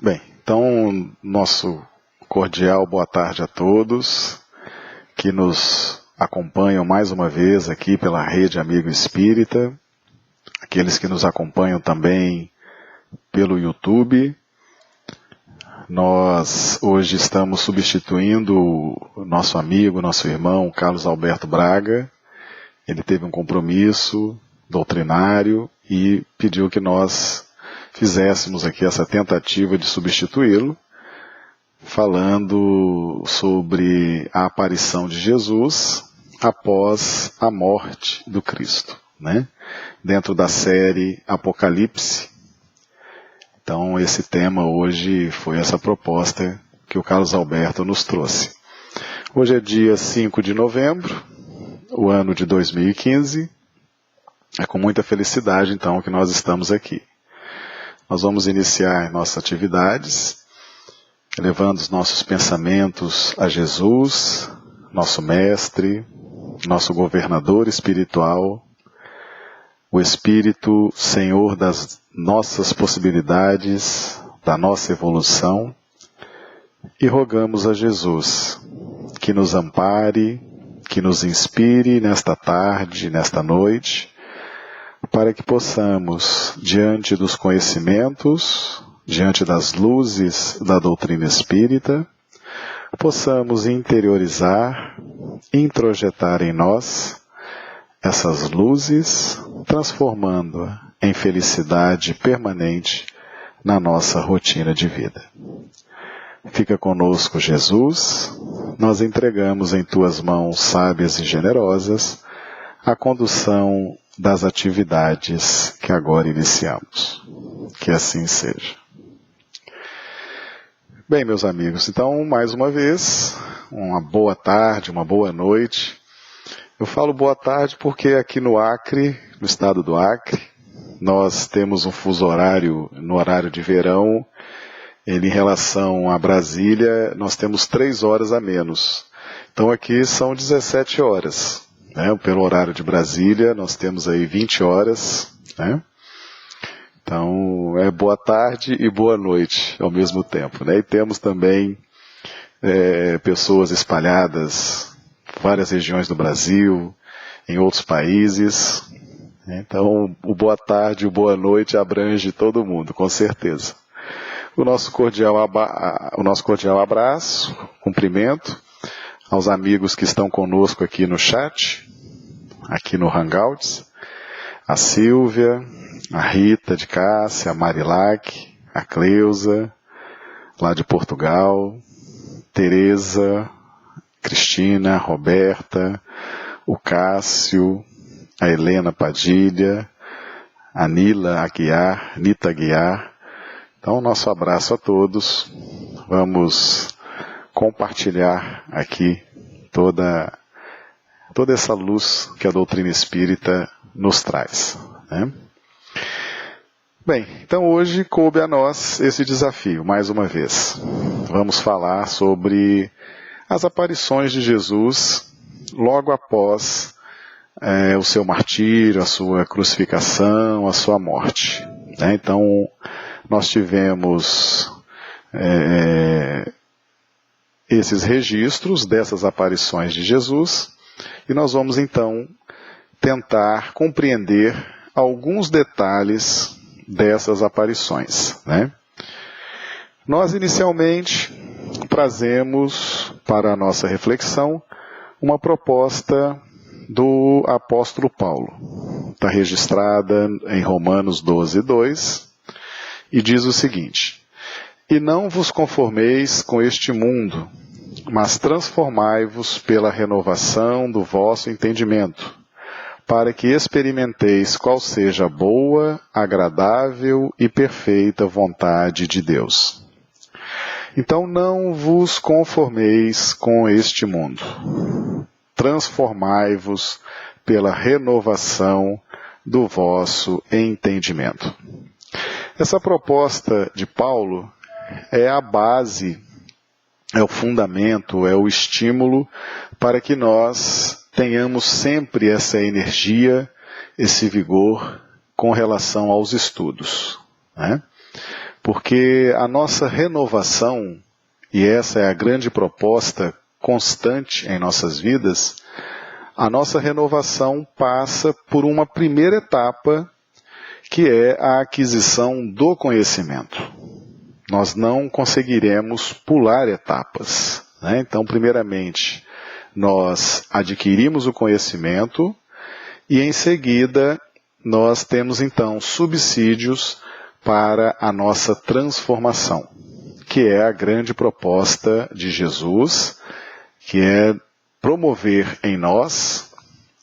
Bem, então, nosso cordial boa tarde a todos que nos acompanham mais uma vez aqui pela Rede Amigo Espírita, aqueles que nos acompanham também pelo YouTube. Nós hoje estamos substituindo o nosso amigo, nosso irmão Carlos Alberto Braga. Ele teve um compromisso doutrinário e pediu que nós fizéssemos aqui essa tentativa de substituí-lo, falando sobre a aparição de Jesus após a morte do Cristo, né? Dentro da série Apocalipse. Então esse tema hoje foi essa proposta que o Carlos Alberto nos trouxe. Hoje é dia 5 de novembro, o ano de 2015. É com muita felicidade então que nós estamos aqui. Nós vamos iniciar nossas atividades, levando os nossos pensamentos a Jesus, nosso mestre, nosso governador espiritual, o Espírito Senhor das nossas possibilidades, da nossa evolução, e rogamos a Jesus que nos ampare, que nos inspire nesta tarde, nesta noite, para que possamos, diante dos conhecimentos, diante das luzes da doutrina espírita, possamos interiorizar, introjetar em nós essas luzes, transformando-a em felicidade permanente na nossa rotina de vida. Fica conosco, Jesus, nós entregamos em Tuas mãos sábias e generosas a condução das atividades que agora iniciamos. Que assim seja. Bem, meus amigos, então, mais uma vez, uma boa tarde, uma boa noite. Eu falo boa tarde porque aqui no Acre, no estado do Acre, nós temos um fuso horário, no horário de verão, em relação a Brasília, nós temos 3 horas a menos. Então aqui são 17 horas. Né? Pelo horário de Brasília, nós temos aí 20 horas, né? Então, é boa tarde e boa noite ao mesmo tempo, né? E temos também pessoas espalhadas em várias regiões do Brasil, em outros países. Então, o boa tarde e o boa noite abrange todo mundo, com certeza. O nosso cordial abraço, cumprimento aos amigos que estão conosco aqui no chat, aqui no Hangouts, a Silvia, a Rita de Cássia, a Marilac, a Cleusa, lá de Portugal, Tereza, Cristina, Roberta, o Cássio, a Helena Padilha, a Nita Aguiar. Então, nosso abraço a todos. Vamos compartilhar aqui toda essa luz que a doutrina espírita nos traz, né? Bem, então hoje coube a nós esse desafio, mais uma vez. Vamos falar sobre as aparições de Jesus logo após o seu martírio, a sua crucificação, a sua morte, né? Então, nós tivemos esses registros dessas aparições de Jesus, e nós vamos então tentar compreender alguns detalhes dessas aparições, né? Nós inicialmente trazemos para a nossa reflexão uma proposta do apóstolo Paulo. Está registrada em Romanos 12:2 e diz o seguinte: E não vos conformeis com este mundo, mas transformai-vos pela renovação do vosso entendimento, para que experimenteis qual seja a boa, agradável e perfeita vontade de Deus. Então não vos conformeis com este mundo. Transformai-vos pela renovação do vosso entendimento. Essa proposta de Paulo é a base, é o fundamento, é o estímulo para que nós tenhamos sempre essa energia, esse vigor com relação aos estudos, né? Porque a nossa renovação, e essa é a grande proposta constante em nossas vidas, a nossa renovação passa por uma primeira etapa, que é a aquisição do conhecimento. Nós não conseguiremos pular etapas, né? Então, primeiramente, nós adquirimos o conhecimento e, em seguida, nós temos, então, subsídios para a nossa transformação, que é a grande proposta de Jesus, que é promover em nós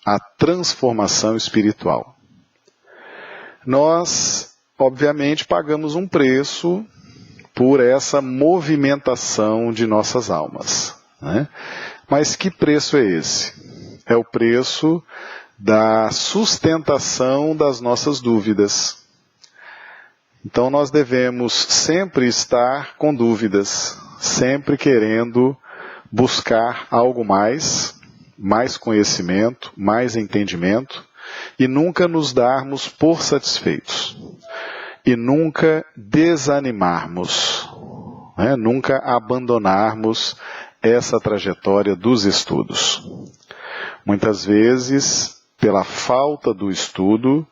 a transformação espiritual. Nós, obviamente, pagamos um preço por essa movimentação de nossas almas, né? Mas que preço é esse? É o preço da sustentação das nossas dúvidas. Então nós devemos sempre estar com dúvidas, sempre querendo buscar algo mais conhecimento, mais entendimento, e nunca nos darmos por satisfeitos. E nunca desanimarmos, né? Nunca abandonarmos essa trajetória dos estudos. Muitas vezes, pela falta do estudo,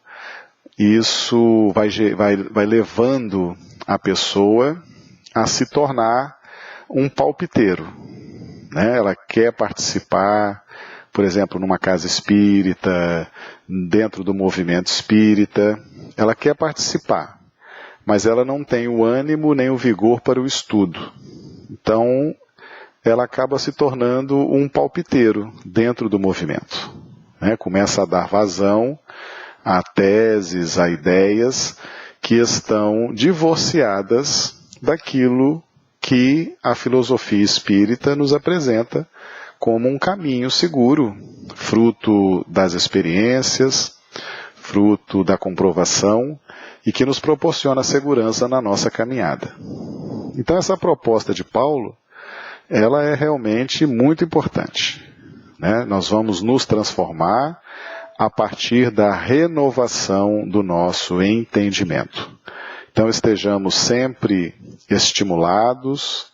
isso vai levando a pessoa a se tornar um palpiteiro, né? Ela quer participar, por exemplo, numa casa espírita, dentro do movimento espírita, ela quer participar, mas ela não tem o ânimo nem o vigor para o estudo. Então, ela acaba se tornando um palpiteiro dentro do movimento, né? Começa a dar vazão a teses, a ideias que estão divorciadas daquilo que a filosofia espírita nos apresenta como um caminho seguro, fruto das experiências, fruto da comprovação e que nos proporciona segurança na nossa caminhada. Então essa proposta de Paulo, ela é realmente muito importante, né? Nós vamos nos transformar a partir da renovação do nosso entendimento. Então estejamos sempre estimulados,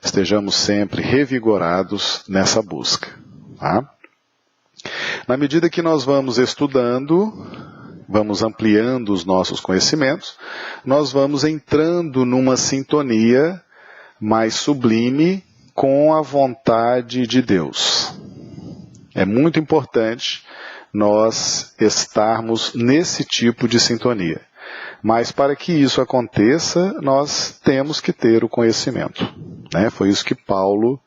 estejamos sempre revigorados nessa busca, tá? Na medida que nós vamos estudando, vamos ampliando os nossos conhecimentos, nós vamos entrando numa sintonia mais sublime com a vontade de Deus. É muito importante nós estarmos nesse tipo de sintonia. Mas para que isso aconteça, nós temos que ter o conhecimento, né? Foi isso que Paulo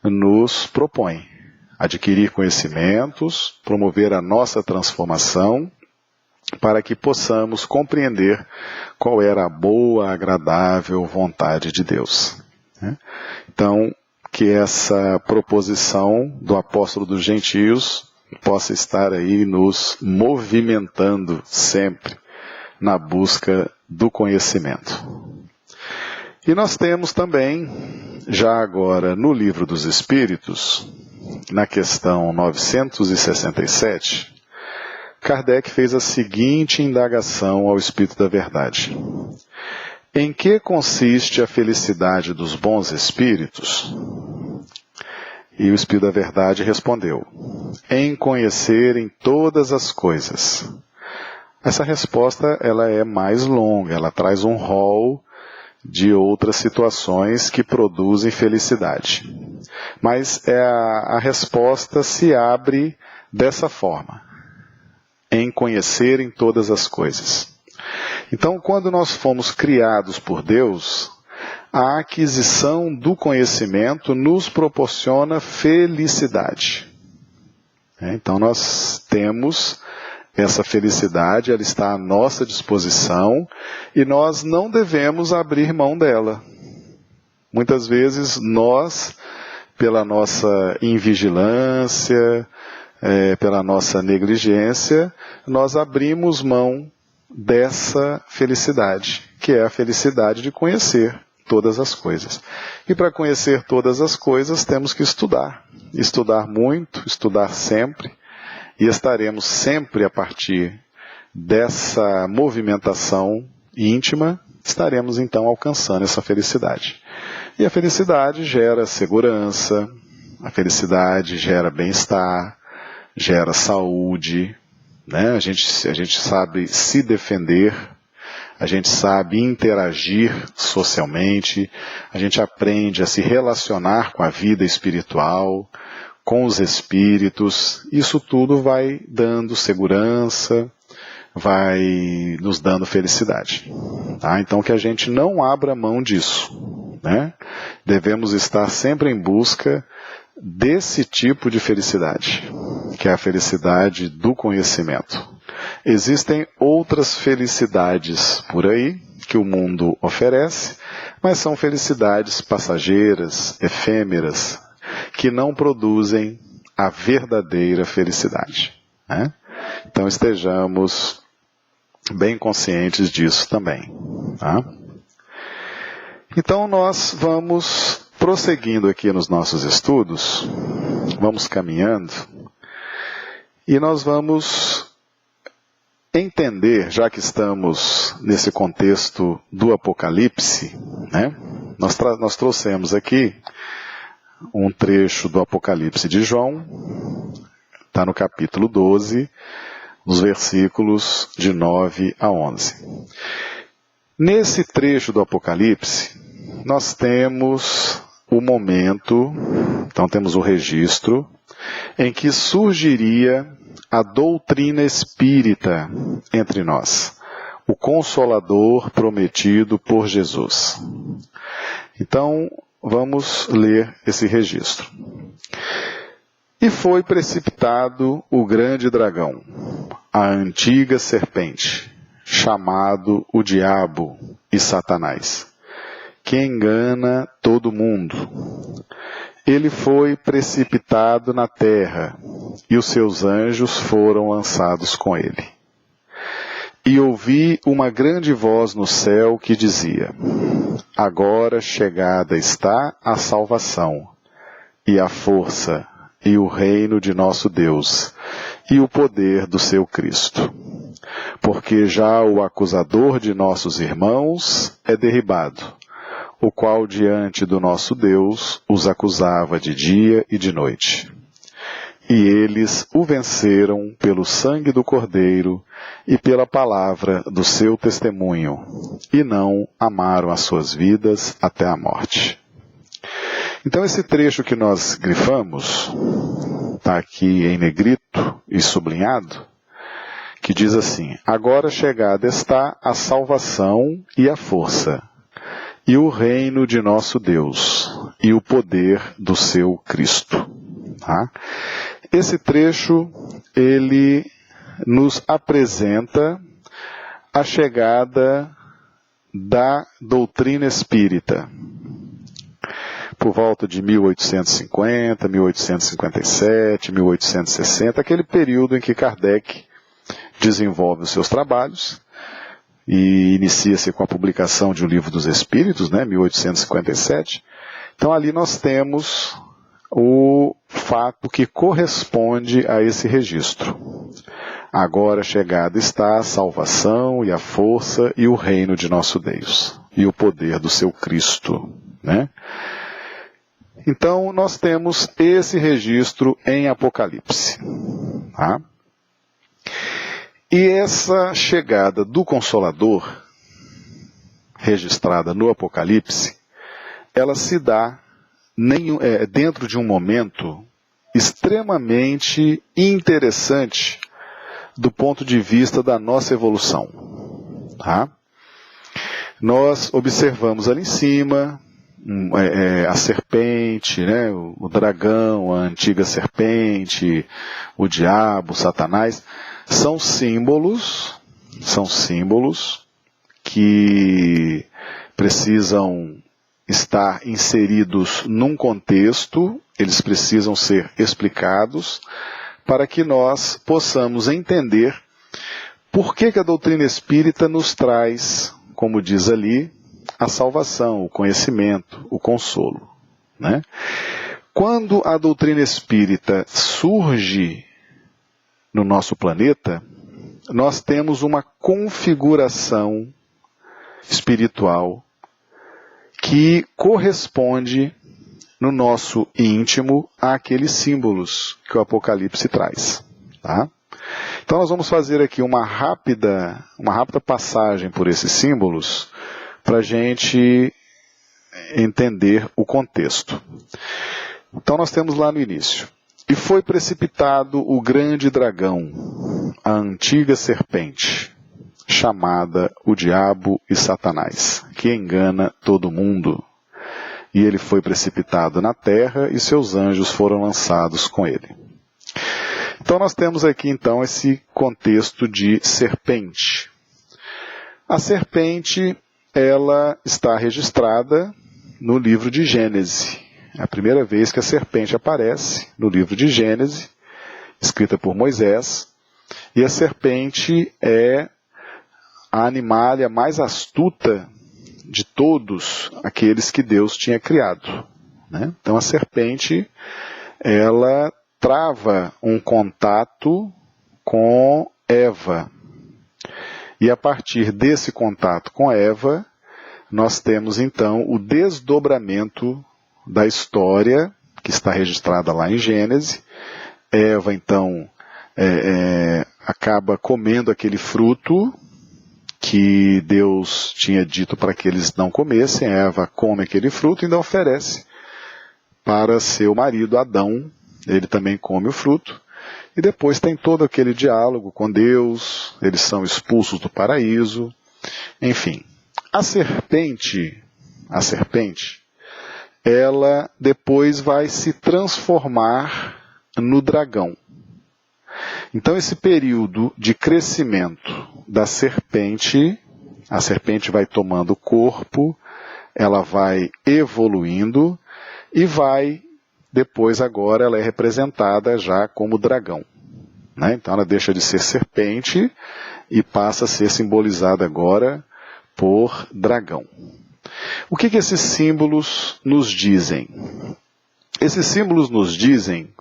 nos propõe. Adquirir conhecimentos, promover a nossa transformação, para que possamos compreender qual era a boa, agradável vontade de Deus, né? Então, que essa proposição do apóstolo dos gentios possa estar aí nos movimentando sempre na busca do conhecimento. E nós temos também, já agora no Livro dos Espíritos, na questão 967, Kardec fez a seguinte indagação ao Espírito da Verdade: em que consiste a felicidade dos bons espíritos? E o Espírito da Verdade respondeu: em conhecerem todas as coisas. Essa resposta ela é mais longa, ela traz um rol de outras situações que produzem felicidade. Mas a resposta se abre dessa forma: em conhecerem todas as coisas. Então, quando nós fomos criados por Deus, a aquisição do conhecimento nos proporciona felicidade. Então, nós temos essa felicidade, ela está à nossa disposição e nós não devemos abrir mão dela. Muitas vezes nós, pela nossa invigilância, pela nossa negligência, nós abrimos mão dessa felicidade, que é a felicidade de conhecer todas as coisas. E para conhecer todas as coisas temos que estudar muito, estudar sempre, e estaremos sempre a partir dessa movimentação íntima estaremos então alcançando essa felicidade. E a felicidade gera segurança, a felicidade gera bem-estar, gera saúde, né? A gente sabe se defender, a gente sabe interagir socialmente, a gente aprende a se relacionar com a vida espiritual, com os espíritos. Isso tudo vai dando segurança, vai nos dando felicidade. Tá? Então que a gente não abra mão disso, né? Devemos estar sempre em busca desse tipo de felicidade, que é a felicidade do conhecimento. Existem outras felicidades por aí que o mundo oferece, mas são felicidades passageiras, efêmeras, que não produzem a verdadeira felicidade, né? Então estejamos bem conscientes disso também. Tá? Então nós vamos prosseguindo aqui nos nossos estudos, vamos caminhando, e nós vamos entender, já que estamos nesse contexto do Apocalipse, né? Nós trouxemos aqui um trecho do Apocalipse de João, está no capítulo 12, nos versículos de 9 a 11. Nesse trecho do Apocalipse, nós temos o momento, então temos o registro, em que surgiria a doutrina espírita entre nós, o Consolador prometido por Jesus. Então, vamos ler esse registro. E foi precipitado o grande dragão, a antiga serpente, chamado o Diabo e Satanás, que engana todo mundo. Ele foi precipitado na terra, e os seus anjos foram lançados com ele. E ouvi uma grande voz no céu que dizia: agora chegada está a salvação, e a força, e o reino de nosso Deus, e o poder do seu Cristo. Porque já o acusador de nossos irmãos é derribado, o qual diante do nosso Deus os acusava de dia e de noite. E eles o venceram pelo sangue do Cordeiro e pela palavra do seu testemunho, e não amaram as suas vidas até a morte. Então esse trecho que nós grifamos, está aqui em negrito e sublinhado, que diz assim: agora chegada está a salvação e a força, e o reino de nosso Deus, e o poder do seu Cristo. Tá? Esse trecho, ele nos apresenta a chegada da doutrina espírita. Por volta de 1850, 1857, 1860, aquele período em que Kardec desenvolve os seus trabalhos e inicia-se com a publicação de O Livro dos Espíritos, 1857. Então ali nós temos o fato que corresponde a esse registro. Agora chegada está a salvação e a força e o reino de nosso Deus e o poder do seu Cristo, né? Então nós temos esse registro em Apocalipse, tá? E essa chegada do Consolador, registrada no Apocalipse, ela se dá dentro de um momento extremamente interessante do ponto de vista da nossa evolução. Tá? Nós observamos ali em cima a serpente, né, o dragão, a antiga serpente, o diabo, Satanás, são símbolos que precisam estar inseridos num contexto, eles precisam ser explicados para que nós possamos entender por que a doutrina espírita nos traz, como diz ali, a salvação, o conhecimento, o consolo, né? Quando a doutrina espírita surge no nosso planeta, nós temos uma configuração espiritual que corresponde no nosso íntimo àqueles símbolos que o Apocalipse traz. Tá? Então nós vamos fazer aqui uma rápida passagem por esses símbolos para a gente entender o contexto. Então nós temos lá no início: e foi precipitado o grande dragão, a antiga serpente, chamada o Diabo e Satanás, que engana todo mundo. E ele foi precipitado na terra e seus anjos foram lançados com ele. Então nós temos aqui então esse contexto de serpente. A serpente, ela está registrada no livro de Gênesis. É a primeira vez que a serpente aparece no livro de Gênesis, escrita por Moisés. E a serpente é a animalha mais astuta de todos aqueles que Deus tinha criado. Né? Então a serpente, ela trava um contato com Eva. E a partir desse contato com Eva, nós temos então o desdobramento da história que está registrada lá em Gênesis. Eva então acaba comendo aquele fruto que Deus tinha dito para que eles não comessem. Eva come aquele fruto e ainda oferece para seu marido Adão. Ele também come o fruto. E depois tem todo aquele diálogo com Deus. Eles são expulsos do paraíso. Enfim, a serpente, ela depois vai se transformar no dragão. Então esse período de crescimento da serpente, a serpente vai tomando corpo, ela vai evoluindo e vai, depois agora ela é representada já como dragão. Né? Então ela deixa de ser serpente e passa a ser simbolizada agora por dragão. O que esses símbolos nos dizem? Esses símbolos nos dizem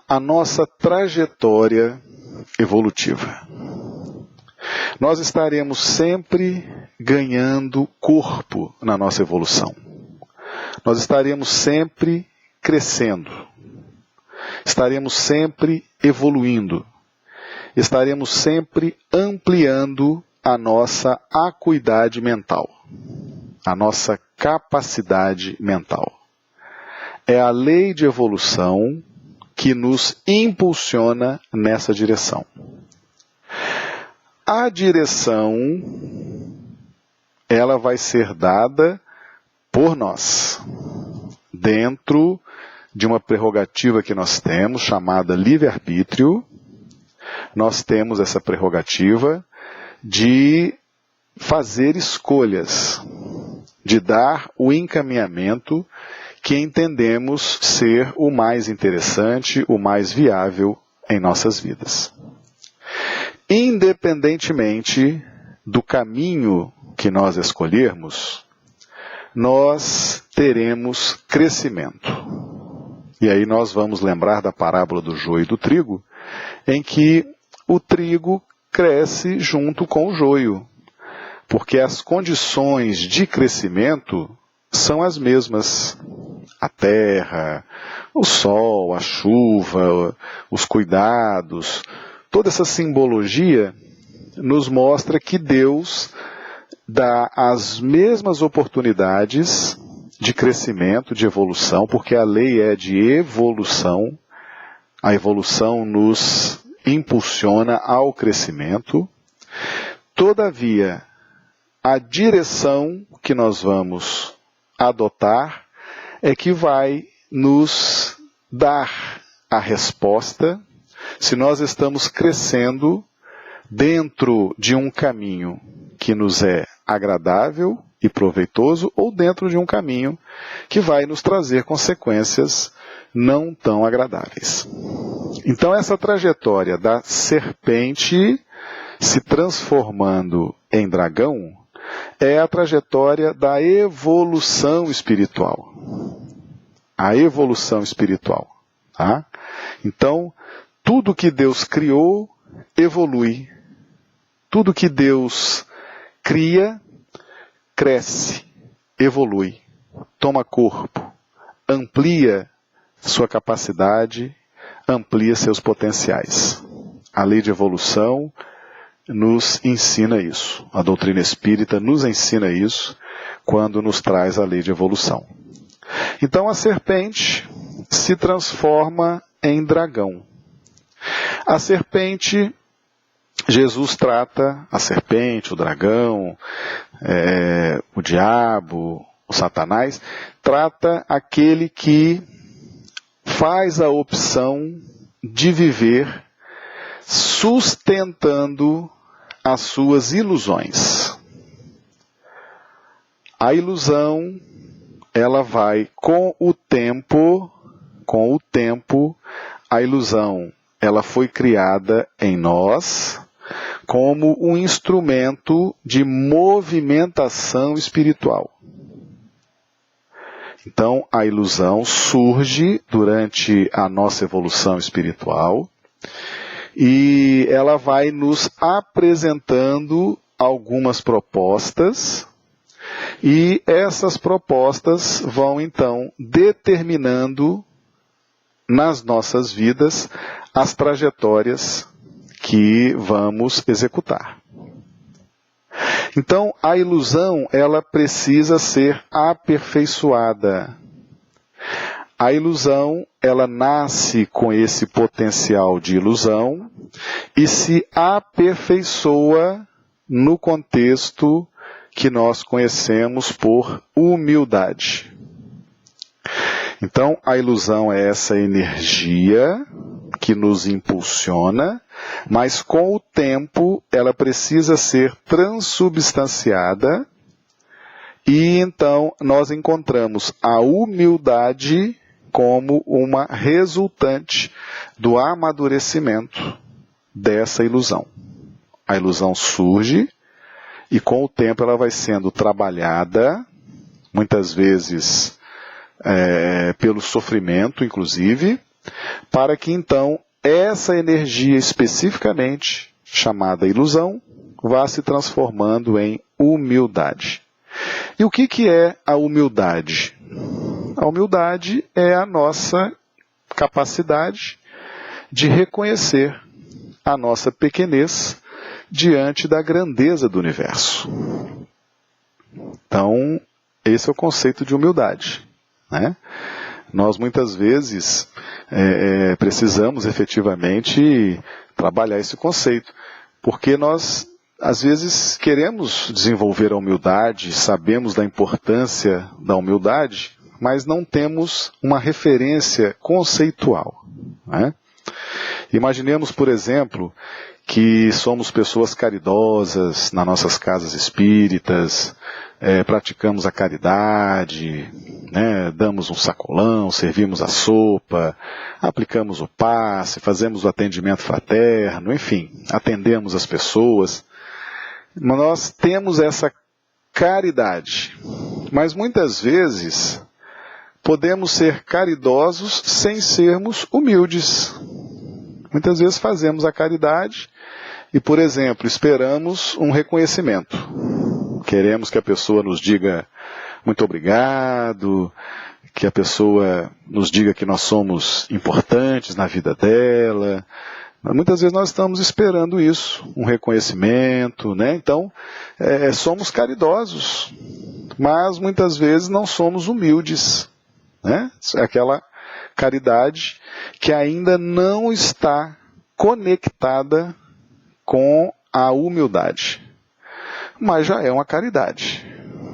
a nossa trajetória evolutiva. Nós estaremos sempre ganhando corpo na nossa evolução. Nós estaremos sempre crescendo. Estaremos sempre evoluindo. Estaremos sempre ampliando a nossa acuidade mental. A nossa capacidade mental. É a lei de evolução que nos impulsiona nessa direção. A direção, ela vai ser dada por nós, dentro de uma prerrogativa que nós temos, chamada livre-arbítrio. Nós temos essa prerrogativa de fazer escolhas, de dar o encaminhamento que entendemos ser o mais interessante, o mais viável em nossas vidas. Independentemente do caminho que nós escolhermos, nós teremos crescimento. E aí nós vamos lembrar da parábola do joio e do trigo, em que o trigo cresce junto com o joio, porque as condições de crescimento são as mesmas. A terra, o sol, a chuva, os cuidados, toda essa simbologia nos mostra que Deus dá as mesmas oportunidades de crescimento, de evolução, porque a lei é de evolução. A evolução nos impulsiona ao crescimento. Todavia, a direção que nós vamos adotar é que vai nos dar a resposta se nós estamos crescendo dentro de um caminho que nos é agradável e proveitoso ou dentro de um caminho que vai nos trazer consequências não tão agradáveis. Então essa trajetória da serpente se transformando em dragão é a trajetória da evolução espiritual. A evolução espiritual. Tá? Então, tudo que Deus criou, evolui. Tudo que Deus cria, cresce, evolui, toma corpo, amplia sua capacidade, amplia seus potenciais. A lei de evolução nos ensina isso. A doutrina espírita nos ensina isso quando nos traz a lei de evolução. Então a serpente se transforma em dragão. A serpente, Jesus trata a serpente, o dragão, o diabo, o Satanás, trata aquele que faz a opção de viver sustentando as suas ilusões. A ilusão, ela vai com o tempo, a ilusão, ela foi criada em nós como um instrumento de movimentação espiritual. Então, a ilusão surge durante a nossa evolução espiritual e ela vai nos apresentando algumas propostas e essas propostas vão então determinando nas nossas vidas as trajetórias que vamos executar. Então, a ilusão, ela precisa ser aperfeiçoada. A ilusão, ela nasce com esse potencial de ilusão e se aperfeiçoa no contexto que nós conhecemos por humildade. Então, a ilusão é essa energia que nos impulsiona, mas com o tempo ela precisa ser transubstanciada e então nós encontramos a humildade como uma resultante do amadurecimento dessa ilusão. A ilusão surge e com o tempo ela vai sendo trabalhada, muitas vezes pelo sofrimento, inclusive, para que então essa energia especificamente, chamada ilusão, vá se transformando em humildade. E o que é a humildade? A humildade é a nossa capacidade de reconhecer a nossa pequenez diante da grandeza do universo. Então, esse é o conceito de humildade, né? Nós muitas vezes precisamos efetivamente trabalhar esse conceito, porque nós às vezes queremos desenvolver a humildade, sabemos da importância da humildade, mas não temos uma referência conceitual, né? Imaginemos, por exemplo, que somos pessoas caridosas nas nossas casas espíritas, praticamos a caridade, né, damos um sacolão, servimos a sopa, aplicamos o passe, fazemos o atendimento fraterno, enfim, atendemos as pessoas. Nós temos essa caridade, mas muitas vezes podemos ser caridosos sem sermos humildes. Muitas vezes fazemos a caridade e, por exemplo, esperamos um reconhecimento. Queremos que a pessoa nos diga muito obrigado, que a pessoa nos diga que nós somos importantes na vida dela. Muitas vezes nós estamos esperando isso, um reconhecimento, né? Então, somos caridosos, mas muitas vezes não somos humildes, né? Aquela caridade que ainda não está conectada com a humildade. Mas já é uma caridade,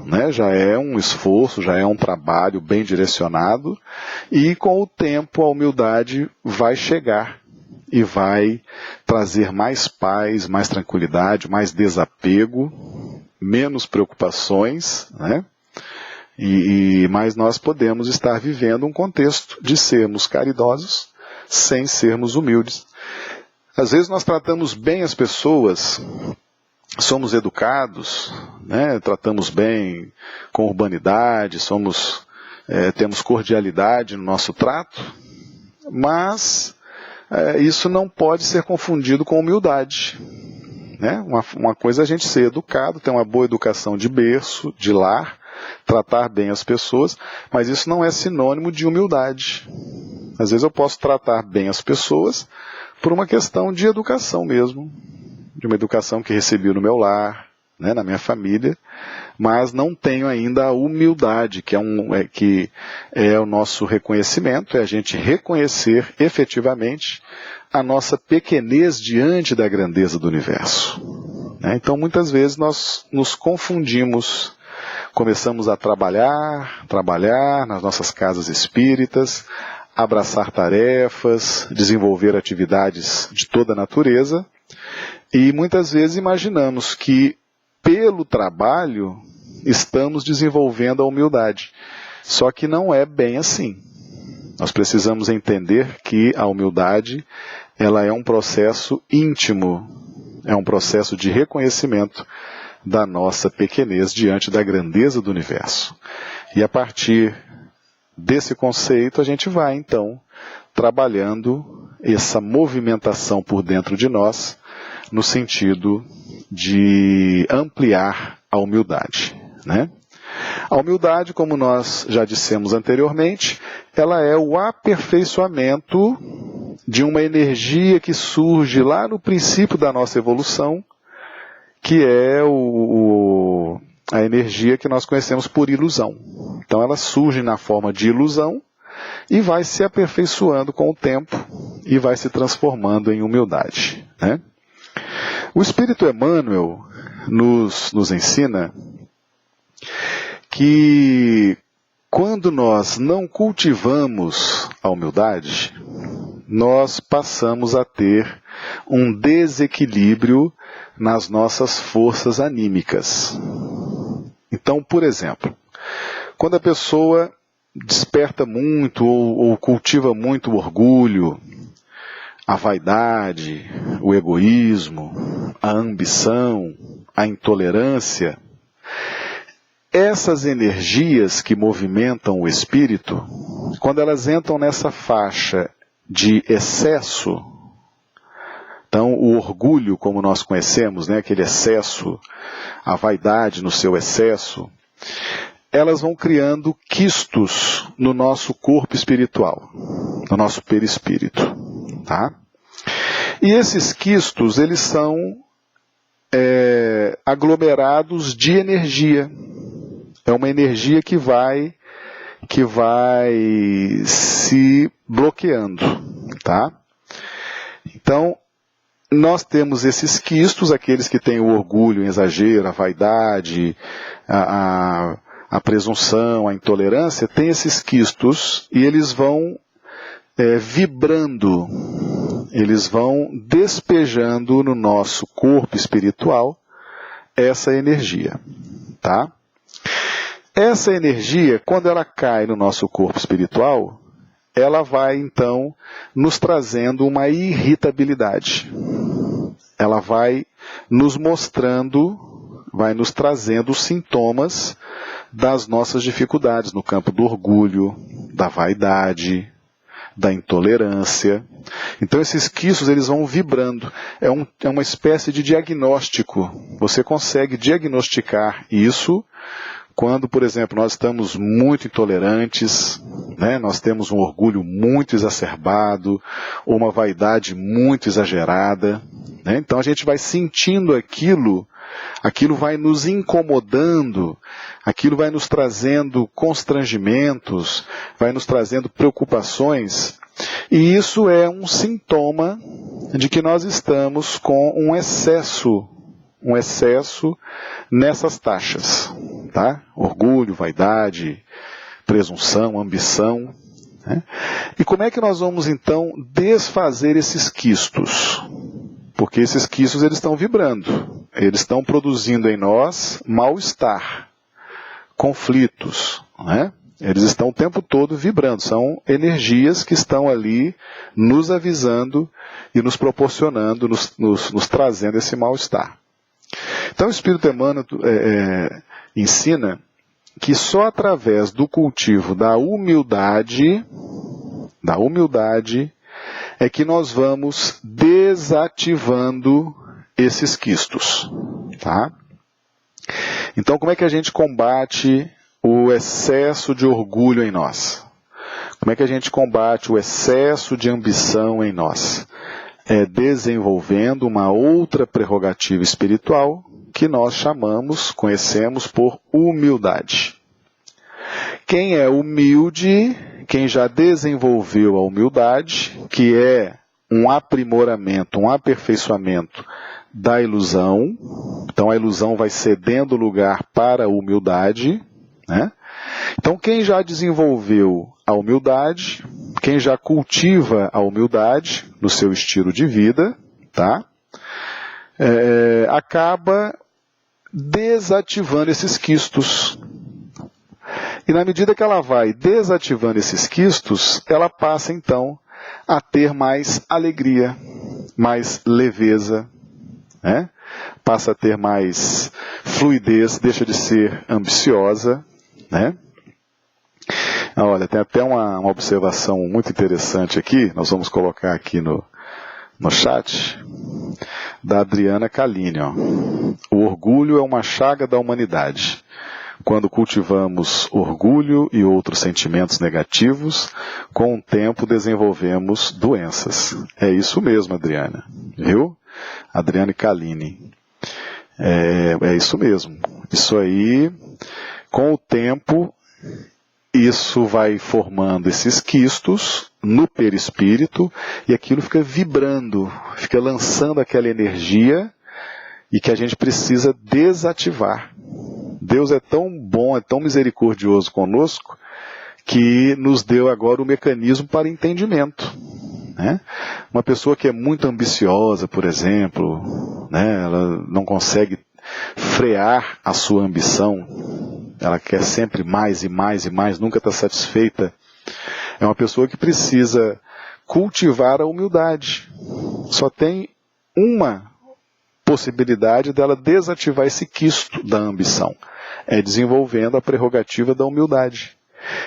né? Já é um esforço, já é um trabalho bem direcionado e com o tempo a humildade vai chegar e vai trazer mais paz, mais tranquilidade, mais desapego, menos preocupações, né? Mas nós podemos estar vivendo um contexto de sermos caridosos sem sermos humildes. Às vezes nós tratamos bem as pessoas, somos educados, né? Tratamos bem com urbanidade, temos cordialidade no nosso trato, mas isso não pode ser confundido com humildade. né? Uma coisa é a gente ser educado, ter uma boa educação de berço, de lar, tratar bem as pessoas, mas isso não é sinônimo de humildade. Às vezes eu posso tratar bem as pessoas por uma questão de educação mesmo, de uma educação que recebi no meu lar, né, na minha família, mas não tenho ainda a humildade, que é o nosso reconhecimento, é a gente reconhecer efetivamente a nossa pequenez diante da grandeza do universo. Né? Então muitas vezes nós nos confundimos, começamos a trabalhar nas nossas casas espíritas, abraçar tarefas, desenvolver atividades de toda a natureza, e muitas vezes imaginamos que pelo trabalho estamos desenvolvendo a humildade. Só que não é bem assim. Nós precisamos entender que a humildade, ela é um processo íntimo, é um processo de reconhecimento da nossa pequenez diante da grandeza do universo. E a partir desse conceito a gente vai então trabalhando essa movimentação por dentro de nós no sentido de ampliar a humildade, né? A humildade, como nós já dissemos anteriormente, ela é o aperfeiçoamento de uma energia que surge lá no princípio da nossa evolução, que é a energia que nós conhecemos por ilusão. Então ela surge na forma de ilusão e vai se aperfeiçoando com o tempo e vai se transformando em humildade, né? O Espírito Emmanuel nos ensina que quando nós não cultivamos a humildade, nós passamos a ter um desequilíbrio nas nossas forças anímicas. Então, por exemplo, quando a pessoa desperta muito ou cultiva muito o orgulho, a vaidade, o egoísmo, a ambição, a intolerância, essas energias que movimentam o espírito, quando elas entram nessa faixa de excesso, então o orgulho, como nós conhecemos, né, aquele excesso, a vaidade no seu excesso, elas vão criando quistos no nosso corpo espiritual, no nosso perispírito. Tá? E esses quistos, eles são aglomerados de energia. É uma energia que vai se bloqueando. Tá? Então, nós temos esses quistos, aqueles que têm o orgulho, o exagero, a vaidade, a presunção, a intolerância, têm esses quistos e eles vão vibrando, eles vão despejando no nosso corpo espiritual essa energia, tá? Essa energia, quando ela cai no nosso corpo espiritual, ela vai então nos trazendo uma irritabilidade. Ela vai nos mostrando, vai nos trazendo os sintomas das nossas dificuldades no campo do orgulho, da vaidade, da intolerância. Então esses quistos, eles vão vibrando. É uma espécie de diagnóstico. Você consegue diagnosticar isso quando, por exemplo, nós estamos muito intolerantes, né? Nós temos um orgulho muito exacerbado, ou uma vaidade muito exagerada, né? Então a gente vai sentindo aquilo vai nos incomodando, aquilo vai nos trazendo constrangimentos, vai nos trazendo preocupações, e isso é um sintoma de que nós estamos com um excesso nessas taxas, tá? Orgulho, vaidade, presunção, ambição, né? E como é que nós vamos então desfazer esses quistos? Porque esses quistos, eles estão vibrando, eles estão produzindo em nós mal-estar, conflitos, né? Eles estão o tempo todo vibrando, são energias que estão ali nos avisando e nos proporcionando, nos trazendo esse mal-estar. Então o Espírito Emmanuel ensina que só através do cultivo da humildade é que nós vamos desativando esses quistos, tá? Então, como é que a gente combate o excesso de orgulho em nós? Como é que a gente combate o excesso de ambição em nós? É desenvolvendo uma outra prerrogativa espiritual que nós conhecemos por humildade. Quem é humilde, quem já desenvolveu a humildade, que é um aprimoramento, um aperfeiçoamento da ilusão, então a ilusão vai cedendo lugar para a humildade, né? Então quem já desenvolveu a humildade, quem já cultiva a humildade no seu estilo de vida, tá? Acaba desativando esses quistos. E na medida que ela vai desativando esses quistos, ela passa então a ter mais alegria, mais leveza, né? Passa a ter mais fluidez, deixa de ser ambiciosa, né? Olha, tem até uma observação muito interessante aqui, nós vamos colocar aqui no chat, da Adriana Calini. Ó. O orgulho é uma chaga da humanidade. Quando cultivamos orgulho e outros sentimentos negativos, com o tempo desenvolvemos doenças. É isso mesmo, Adriana. Viu? Adriana Calini. É isso mesmo. Isso aí, com o tempo, isso vai formando esses quistos no perispírito e aquilo fica vibrando, fica lançando aquela energia e que a gente precisa desativar. Deus é tão bom, é tão misericordioso conosco, que nos deu agora o mecanismo para entendimento. Né? Uma pessoa que é muito ambiciosa, por exemplo, né, ela não consegue frear a sua ambição, ela quer sempre mais e mais e mais, nunca está satisfeita. É uma pessoa que precisa cultivar a humildade. Só tem uma possibilidade dela desativar esse quisto da ambição. É desenvolvendo a prerrogativa da humildade.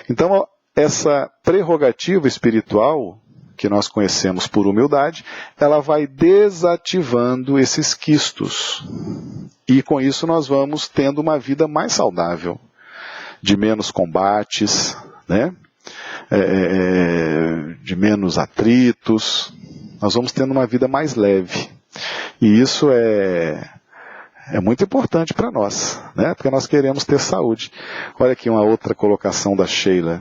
Então, essa prerrogativa espiritual, que nós conhecemos por humildade, ela vai desativando esses quistos. E com isso nós vamos tendo uma vida mais saudável, de menos combates, né? De menos atritos. Nós vamos tendo uma vida mais leve. E isso é muito importante para nós, né? Porque nós queremos ter saúde. Olha aqui uma outra colocação da Sheila.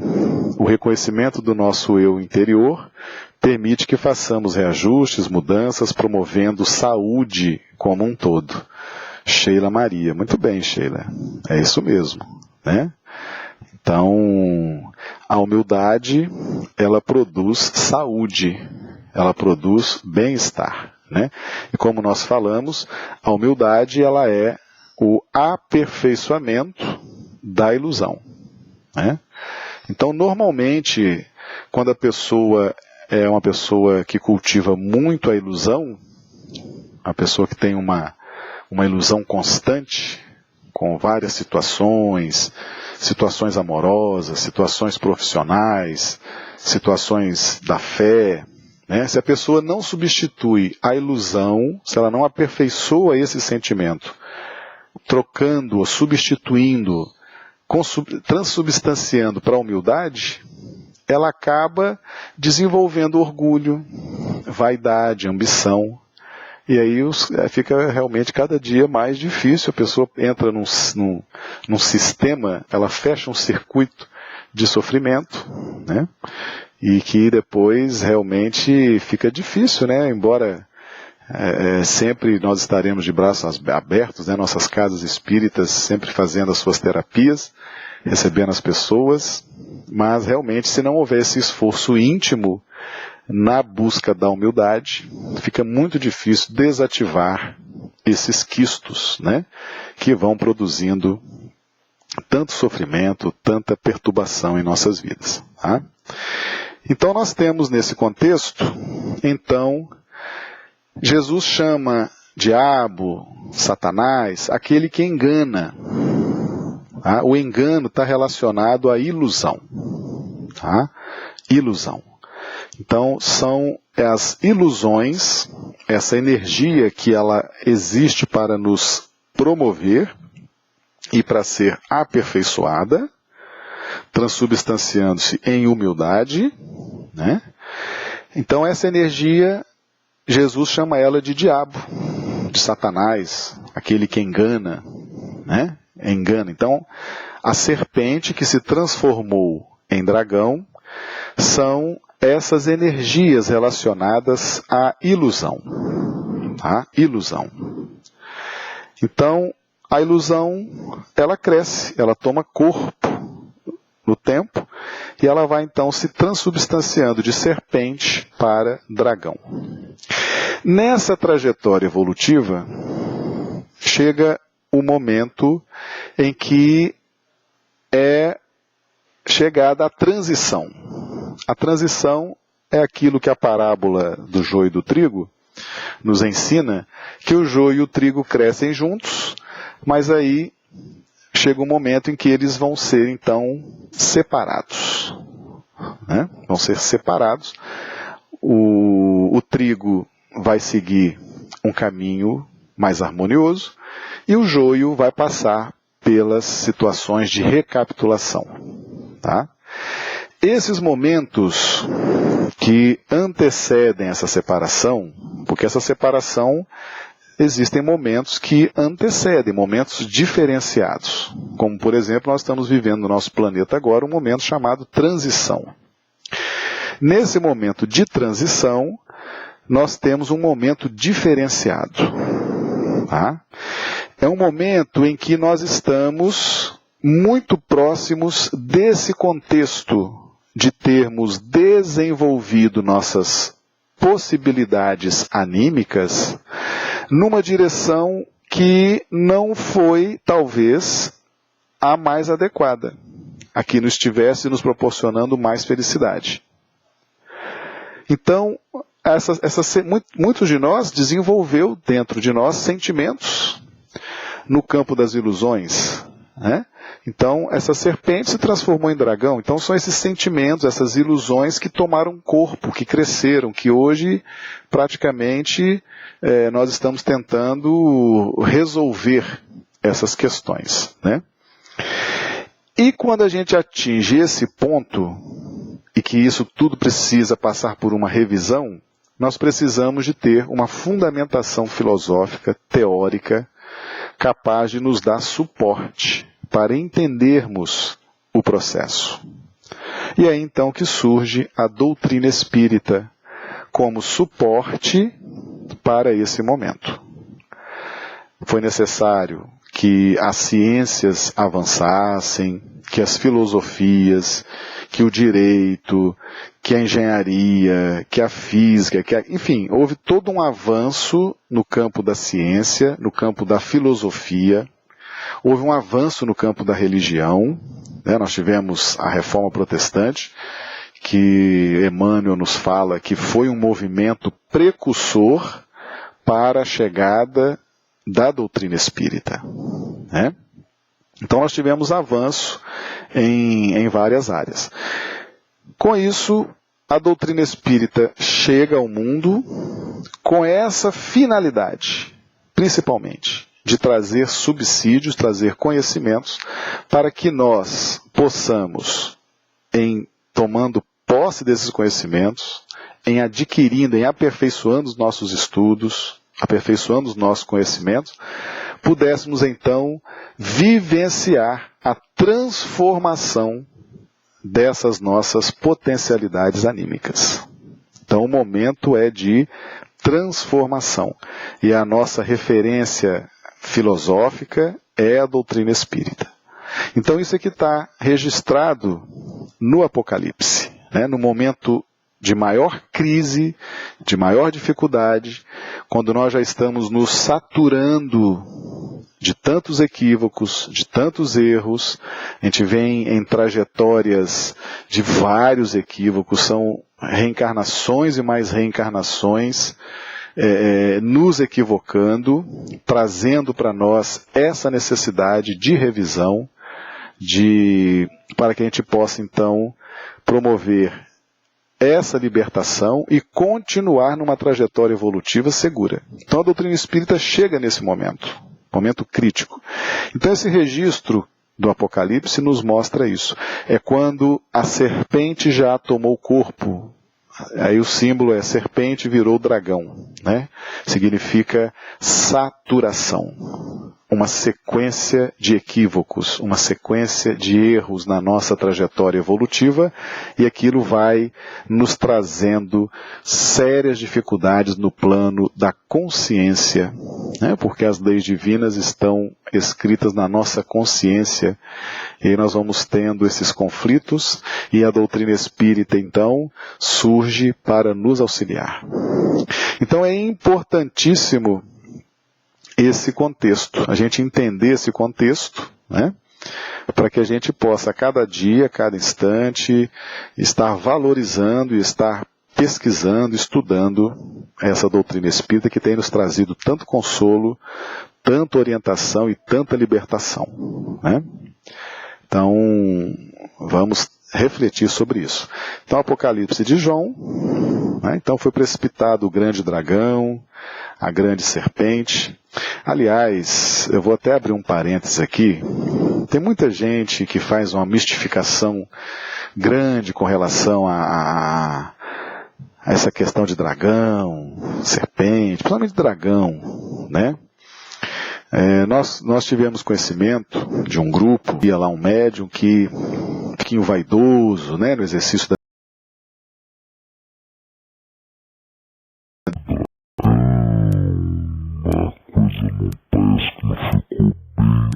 O reconhecimento do nosso eu interior permite que façamos reajustes, mudanças, promovendo saúde como um todo. Sheila Maria. Muito bem, Sheila. É isso mesmo, né? Então, a humildade, ela produz saúde, ela produz bem-estar. Né? E como nós falamos, a humildade ela é o aperfeiçoamento da ilusão. Né? Então, normalmente, quando a pessoa é uma pessoa que cultiva muito a ilusão, a pessoa que tem uma ilusão constante, com várias situações amorosas, situações profissionais, situações da fé, né? Se a pessoa não substitui a ilusão, se ela não aperfeiçoa esse sentimento, trocando, substituindo, transubstanciando para a humildade, ela acaba desenvolvendo orgulho, vaidade, ambição, e aí fica realmente cada dia mais difícil. A pessoa entra num sistema, ela fecha um circuito de sofrimento, né? E que depois realmente fica difícil, né? Embora sempre nós estaremos de braços abertos, né? Nossas casas espíritas sempre fazendo as suas terapias, recebendo as pessoas, mas realmente se não houver esse esforço íntimo na busca da humildade, fica muito difícil desativar esses quistos, né? Que vão produzindo tanto sofrimento, tanta perturbação em nossas vidas, tá? Então nós temos nesse contexto, então, Jesus chama diabo, Satanás, aquele que engana. Tá? O engano está relacionado à ilusão. Tá? Ilusão. Então são as ilusões essa energia que ela existe para nos promover e para ser aperfeiçoada, transubstanciando-se em humildade, né? Então essa energia, Jesus chama ela de diabo, de Satanás, aquele que engana, né? Engana. Então, a serpente que se transformou em dragão são essas energias relacionadas à ilusão. Tá? Ilusão. Então, a ilusão, ela cresce, ela toma corpo no tempo, e ela vai então se transubstanciando de serpente para dragão. Nessa trajetória evolutiva, chega o momento em que é chegada a transição. A transição é aquilo que a parábola do joio e do trigo nos ensina, que o joio e o trigo crescem juntos, mas aí chega um momento em que eles vão ser, então, separados. Né? Vão ser separados. O trigo vai seguir um caminho mais harmonioso e o joio vai passar pelas situações de recapitulação. Tá? Esses momentos que antecedem essa separação, porque essa separação existem momentos que antecedem, momentos diferenciados. Como, por exemplo, nós estamos vivendo no nosso planeta agora um momento chamado transição. Nesse momento de transição, nós temos um momento diferenciado. Tá? É um momento em que nós estamos muito próximos desse contexto de termos desenvolvido nossas possibilidades anímicas numa direção que não foi, talvez, a mais adequada, a que nos estivesse nos proporcionando mais felicidade. Então, muitos de nós desenvolveu dentro de nós sentimentos no campo das ilusões, né? Então, essa serpente se transformou em dragão. Então, são esses sentimentos, essas ilusões que tomaram corpo, que cresceram, que hoje, praticamente, nós estamos tentando resolver essas questões, né? E quando a gente atinge esse ponto, e que isso tudo precisa passar por uma revisão, nós precisamos de ter uma fundamentação filosófica, teórica, capaz de nos dar suporte para entendermos o processo. E é aí então que surge a doutrina espírita como suporte para esse momento. Foi necessário que as ciências avançassem, que as filosofias, que o direito, que a engenharia, que a física, enfim, houve todo um avanço no campo da ciência, no campo da filosofia, houve um avanço no campo da religião, né? Nós tivemos a Reforma Protestante, que Emmanuel nos fala que foi um movimento precursor para a chegada da doutrina espírita, né? Então nós tivemos avanço em várias áreas. Com isso, a doutrina espírita chega ao mundo com essa finalidade, principalmente, de trazer subsídios, trazer conhecimentos, para que nós possamos, em tomando posse desses conhecimentos, em adquirindo, em aperfeiçoando os nossos estudos, aperfeiçoando os nossos conhecimentos, pudéssemos então vivenciar a transformação dessas nossas potencialidades anímicas. Então o momento é de transformação. E a nossa referência filosófica é a doutrina espírita. Então isso aqui está registrado no Apocalipse, né? No momento de maior crise, de maior dificuldade, quando nós já estamos nos saturando de tantos equívocos, de tantos erros, a gente vem em trajetórias de vários equívocos, são reencarnações e mais reencarnações, nos equivocando, trazendo para nós essa necessidade de revisão, para que a gente possa então promover essa libertação e continuar numa trajetória evolutiva segura. Então a doutrina espírita chega nesse momento crítico. Então esse registro do Apocalipse nos mostra isso. É quando a serpente já tomou o corpo. Aí o símbolo é serpente virou dragão, né? Significa saturação. Uma sequência de equívocos, uma sequência de erros na nossa trajetória evolutiva, e aquilo vai nos trazendo sérias dificuldades no plano da consciência, né? Porque as leis divinas estão escritas na nossa consciência, e aí nós vamos tendo esses conflitos, e a doutrina espírita, então, surge para nos auxiliar. Então é importantíssimo esse contexto, a gente entender esse contexto, né? Para que a gente possa, a cada dia, a cada instante, estar valorizando e estar pesquisando, estudando essa doutrina espírita que tem nos trazido tanto consolo, tanta orientação e tanta libertação, né? Então, vamos refletir sobre isso. Então, Apocalipse de João, né? Então foi precipitado o grande dragão, a grande serpente. Aliás, eu vou até abrir um parênteses aqui. Tem muita gente que faz uma mistificação grande com relação a essa questão de dragão, serpente, principalmente dragão, né? Nós tivemos conhecimento de um grupo, ia lá um médium que, um pouquinho vaidoso, né, no exercício da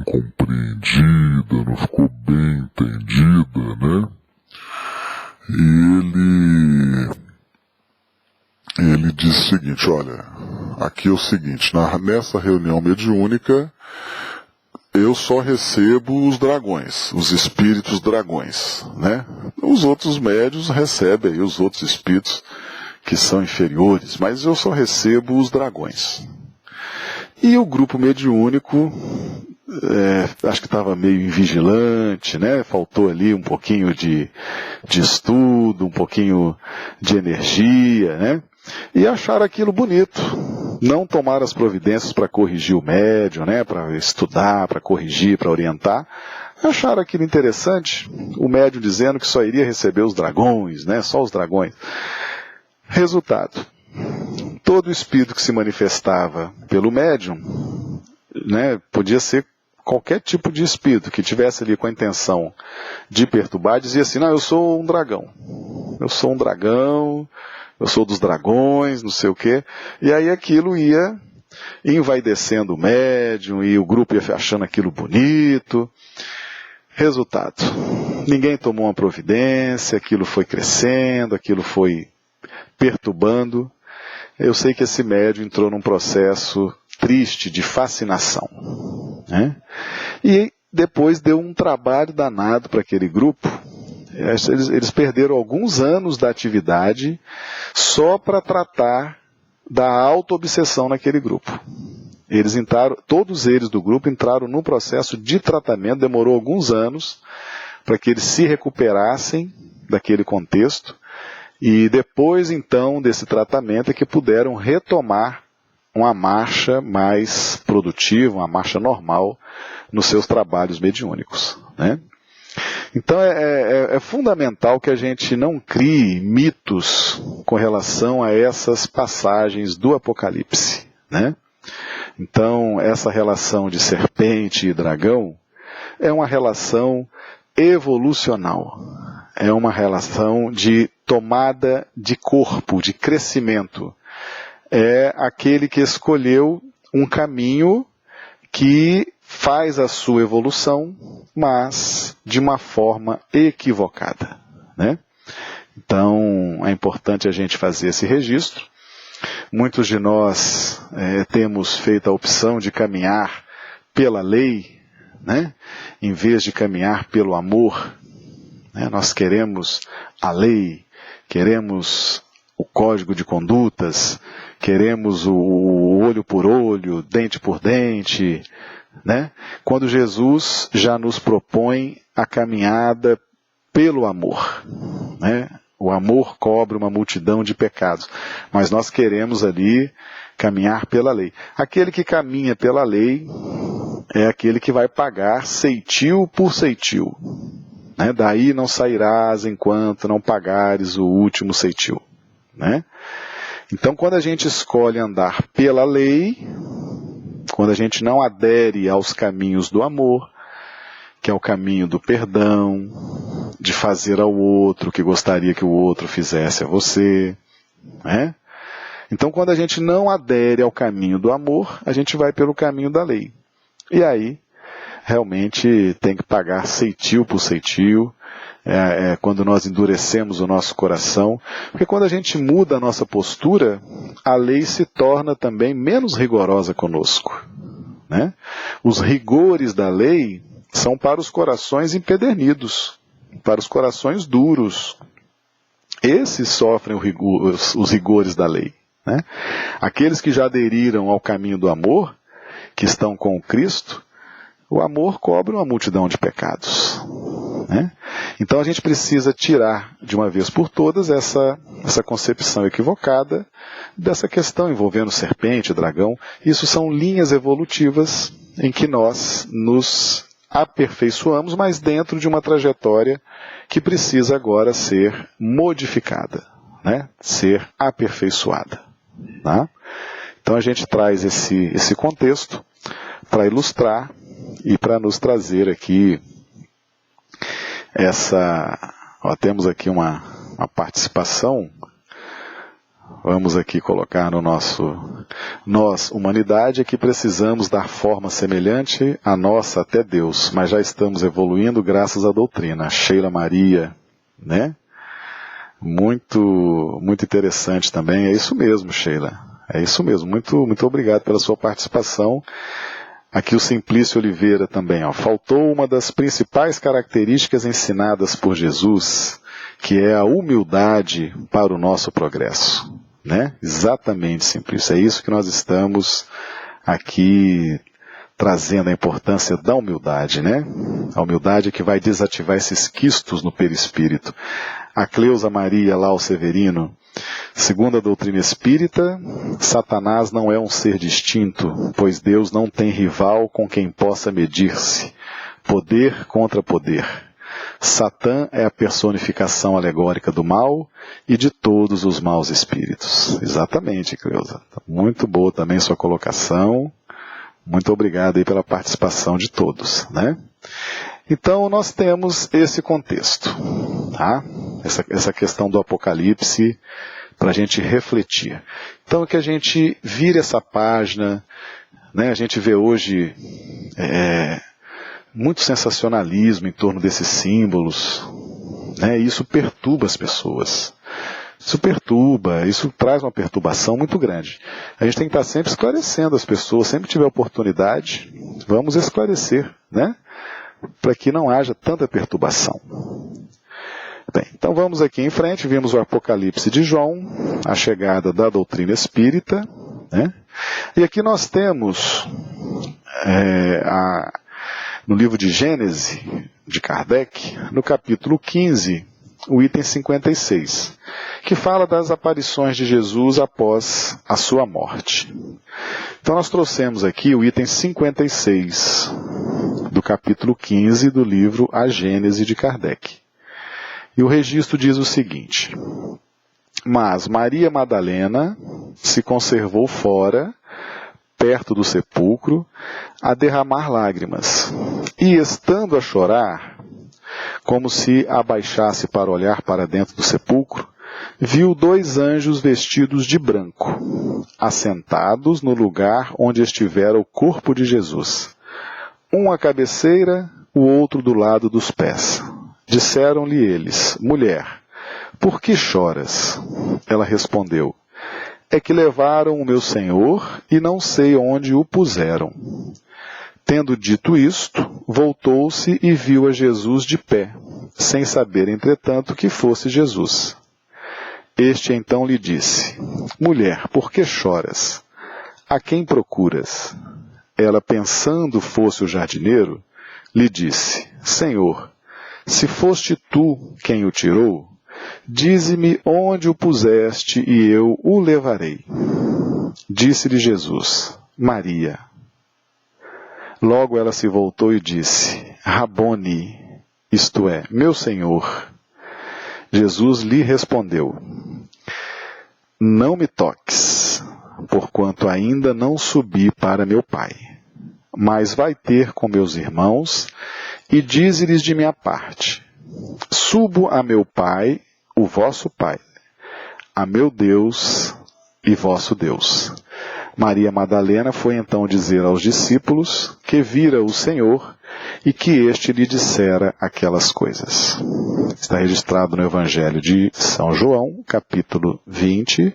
compreendida, não ficou bem entendida, né? E ele disse o seguinte: olha, aqui é o seguinte, nessa reunião mediúnica eu só recebo os dragões, os espíritos dragões, né? Os outros médios recebem aí os outros espíritos que são inferiores, mas eu só recebo os dragões. E o grupo mediúnico, acho que estava meio invigilante, né? Faltou ali um pouquinho de estudo, um pouquinho de energia, né? E acharam aquilo bonito. Não tomaram as providências para corrigir o médium, né? Para estudar, para corrigir, para orientar. Acharam aquilo interessante, o médium dizendo que só iria receber os dragões, né? Só os dragões. Resultado: todo espírito que se manifestava pelo médium, né, podia ser qualquer tipo de espírito que tivesse ali com a intenção de perturbar, dizia assim: não, eu sou um dragão, eu sou um dragão, eu sou dos dragões, não sei o quê. E aí aquilo ia envaidecendo o médium, e o grupo ia achando aquilo bonito. Resultado: ninguém tomou uma providência, aquilo foi crescendo, aquilo foi perturbando. Eu sei que esse médium entrou num processo triste de fascinação, né? E depois deu um trabalho danado para aquele grupo. Eles perderam alguns anos da atividade só para tratar da auto-obsessão naquele grupo. Eles entraram, todos eles do grupo entraram num processo de tratamento, demorou alguns anos para que eles se recuperassem daquele contexto. E depois, então, desse tratamento é que puderam retomar uma marcha mais produtiva, uma marcha normal nos seus trabalhos mediúnicos, né? Então é fundamental que a gente não crie mitos com relação a essas passagens do Apocalipse, né? Então, essa relação de serpente e dragão é uma relação evolucional. É uma relação de tomada de corpo, de crescimento. É aquele que escolheu um caminho que faz a sua evolução, mas de uma forma equivocada, né? Então, é importante a gente fazer esse registro. Muitos de nós temos feito a opção de caminhar pela lei, né? Em vez de caminhar pelo amor. Nós queremos a lei, queremos o código de condutas, queremos o olho por olho, dente por dente, né? Quando Jesus já nos propõe a caminhada pelo amor, né? O amor cobre uma multidão de pecados. Mas nós queremos ali caminhar pela lei. Aquele que caminha pela lei é aquele que vai pagar ceitil por ceitil. Né? Daí não sairás enquanto não pagares o último ceitil. Né? Então, quando a gente escolhe andar pela lei, quando a gente não adere aos caminhos do amor, que é o caminho do perdão, de fazer ao outro o que gostaria que o outro fizesse a você, né? Então, quando a gente não adere ao caminho do amor, a gente vai pelo caminho da lei. E aí, realmente, tem que pagar ceitil por ceitil, quando nós endurecemos o nosso coração, porque quando a gente muda a nossa postura, a lei se torna também menos rigorosa conosco, né? Os rigores da lei são para os corações empedernidos, para os corações duros. Esses sofrem os rigores da lei. Né? Aqueles que já aderiram ao caminho do amor, que estão com o Cristo, o amor cobre uma multidão de pecados. Né? Então a gente precisa tirar de uma vez por todas essa concepção equivocada dessa questão envolvendo serpente, dragão. Isso são linhas evolutivas em que nós nos aperfeiçoamos, mas dentro de uma trajetória que precisa agora ser modificada, né? Ser aperfeiçoada. Tá? Então a gente traz esse contexto para ilustrar e para nos trazer aqui temos aqui uma participação. Vamos aqui colocar no nós, humanidade, é que precisamos dar forma semelhante à nossa até Deus, mas já estamos evoluindo graças à doutrina. Sheila Maria, né? Muito, muito interessante também. É isso mesmo, Sheila. É isso mesmo. Muito, muito obrigado pela sua participação. Aqui o Simplício Oliveira também. Faltou uma das principais características ensinadas por Jesus, que é a humildade para o nosso progresso. Né? Exatamente, Simplício. É isso que nós estamos aqui trazendo, a importância da humildade, né? A humildade que vai desativar esses quistos no perispírito. A Cleusa Maria Lau Severino, segundo a doutrina espírita, Satanás não é um ser distinto, pois Deus não tem rival com quem possa medir-se. Poder contra poder. Satã é a personificação alegórica do mal e de todos os maus espíritos. Exatamente, Cleusa. Muito boa também sua colocação. Muito obrigado aí pela participação de todos, né? Então nós temos esse contexto, tá? Essa questão do Apocalipse para a gente refletir. Então que a gente vire essa página, né? A gente vê hoje muito sensacionalismo em torno desses símbolos, né? E isso perturba as pessoas. Isso traz uma perturbação muito grande. A gente tem que estar sempre esclarecendo as pessoas, sempre que tiver oportunidade, vamos esclarecer, né? Para que não haja tanta perturbação. Bem, então vamos aqui em frente, vimos o Apocalipse de João, a chegada da doutrina espírita, né? E aqui nós temos no livro de Gênesis, de Kardec, no capítulo 15, o item 56, que fala das aparições de Jesus após a sua morte. Então nós trouxemos aqui o item 56 do capítulo 15 do livro A Gênese de Kardec. E o registro diz o seguinte: mas Maria Madalena se conservou fora, perto do sepulcro, a derramar lágrimas, e estando a chorar, como se abaixasse para olhar para dentro do sepulcro, viu 2 anjos vestidos de branco, assentados no lugar onde estivera o corpo de Jesus, um à cabeceira, o outro do lado dos pés. Disseram-lhe eles: mulher, por que choras? Ela respondeu: é que levaram o meu Senhor e não sei onde o puseram. Tendo dito isto, voltou-se e viu a Jesus de pé, sem saber, entretanto, que fosse Jesus. Este então lhe disse: mulher, por que choras? A quem procuras? Ela, pensando fosse o jardineiro, lhe disse: Senhor, se foste tu quem o tirou, Dize-me onde o puseste, e eu o levarei. Disse-lhe Jesus: Maria. Logo ela se voltou e disse: Rabone, isto é, meu Senhor. Jesus lhe respondeu: Não me toques, porquanto ainda não subi para meu Pai. Mas vai ter com meus irmãos e dize-lhes de minha parte: Subo a meu Pai, o vosso Pai, a meu Deus e vosso Deus. Maria Madalena foi então dizer aos discípulos que vira o Senhor e que este lhe dissera aquelas coisas. Está registrado no Evangelho de São João, capítulo 20,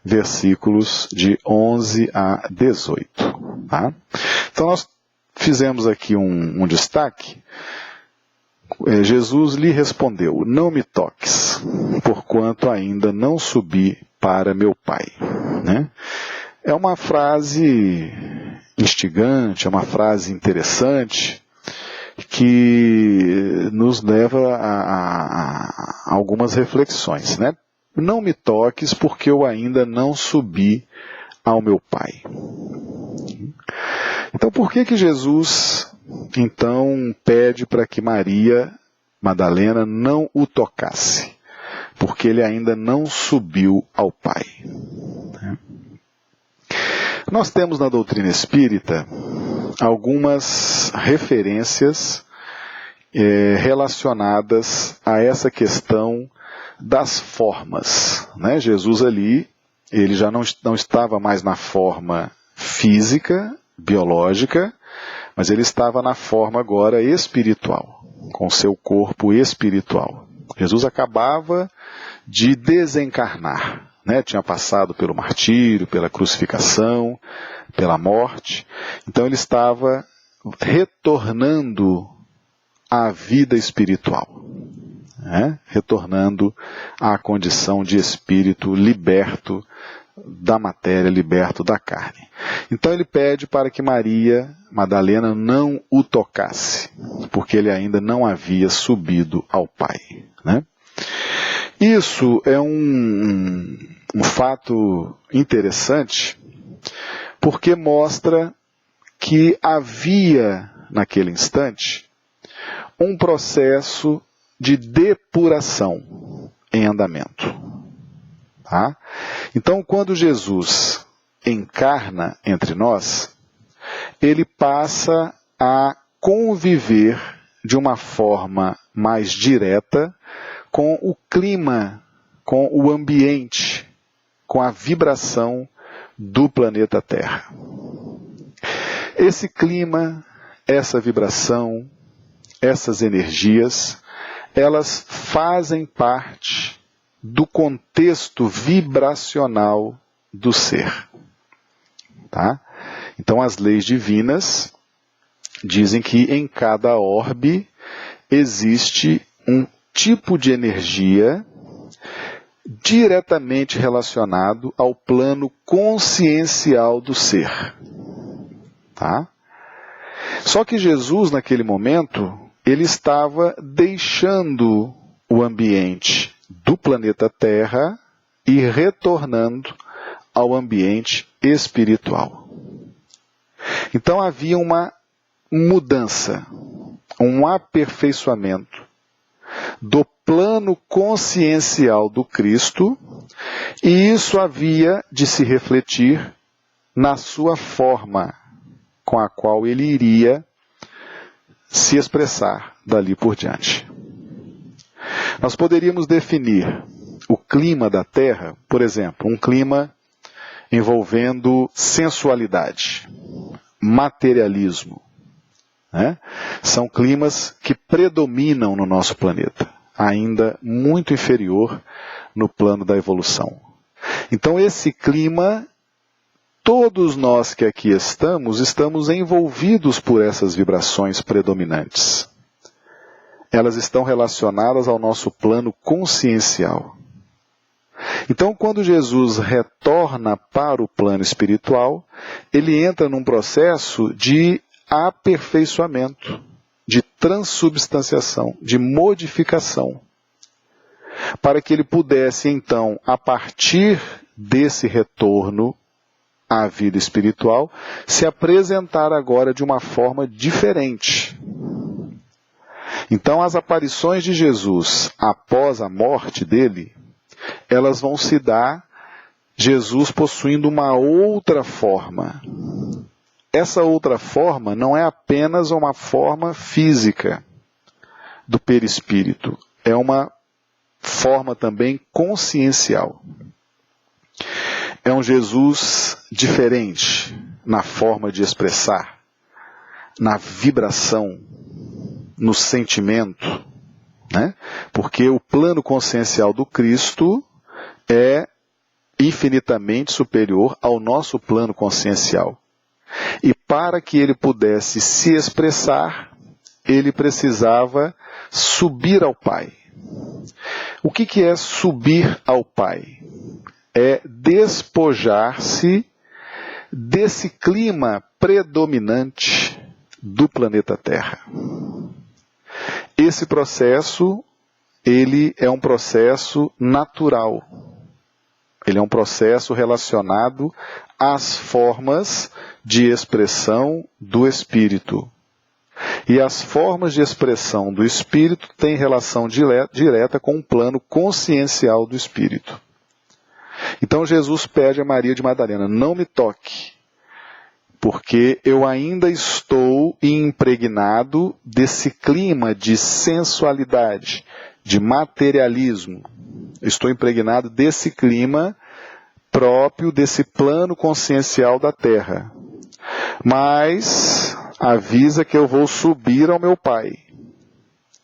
versículos de 11 a 18. Tá? Então nós fizemos aqui um destaque. Jesus lhe respondeu: Não me toques, porquanto ainda não subi para meu Pai. Né? É uma frase instigante, é uma frase interessante, que nos leva a algumas reflexões. Né? Não me toques, porque eu ainda não subi ao meu Pai. Então, por que Jesus então pede para que Maria Madalena não o tocasse? Porque ele ainda não subiu ao Pai. Nós temos na doutrina espírita algumas referências relacionadas a essa questão das formas. Né? Jesus ali, ele já não estava mais na forma física, biológica, mas ele estava na forma agora espiritual, com seu corpo espiritual. Jesus acabava de desencarnar. Né? Tinha passado pelo martírio, pela crucificação, pela morte. Então ele estava retornando à vida espiritual. Né? Retornando à condição de espírito liberto da matéria, liberto da carne. Então ele pede para que Maria Madalena não o tocasse, porque ele ainda não havia subido ao Pai. Né? Isso é um fato interessante, porque mostra que havia, naquele instante, um processo de depuração em andamento. Tá? Então, quando Jesus encarna entre nós, ele passa a conviver de uma forma mais direta com o clima, com o ambiente, com a vibração do planeta Terra. Esse clima, essa vibração, essas energias, elas fazem parte do contexto vibracional do ser. Tá? Então as leis divinas dizem que em cada orbe existe um tipo de energia diretamente relacionado ao plano consciencial do ser. Tá? Só que Jesus, naquele momento, ele estava deixando o ambiente do planeta Terra e retornando ao ambiente espiritual. Então havia uma mudança, um aperfeiçoamento do plano consciencial do Cristo, e isso havia de se refletir na sua forma com a qual ele iria se expressar dali por diante. Nós poderíamos definir o clima da Terra, por exemplo, um clima envolvendo sensualidade, materialismo. Né? São climas que predominam no nosso planeta, ainda muito inferior no plano da evolução. Então esse clima, todos nós que aqui estamos envolvidos por essas vibrações predominantes. Elas estão relacionadas ao nosso plano consciencial. Então, quando Jesus retorna para o plano espiritual, ele entra num processo de aperfeiçoamento, de transubstanciação, de modificação. para que ele pudesse, então, a partir desse retorno à vida espiritual, se apresentar agora de uma forma diferente. Então, as aparições de Jesus após a morte dele, elas vão se dar Jesus possuindo uma outra forma. Essa outra forma não é apenas uma forma física do perispírito, é uma forma também consciencial. É um Jesus diferente na forma de expressar, na vibração, no sentimento, né? Porque o plano consciencial do Cristo é infinitamente superior ao nosso plano consciencial. E para que ele pudesse se expressar, ele precisava subir ao Pai. O que é subir ao Pai? É despojar-se desse clima predominante do planeta Terra. Esse processo, ele é um processo natural. Ele é um processo relacionado às formas de expressão do Espírito. E as formas de expressão do Espírito têm relação direta com o plano consciencial do Espírito. Então Jesus pede a Maria de Madalena, não me toque, porque eu ainda estou impregnado desse clima de sensualidade, de materialismo. Estou impregnado desse clima próprio desse plano consciencial da Terra. Mas avisa que eu vou subir ao meu Pai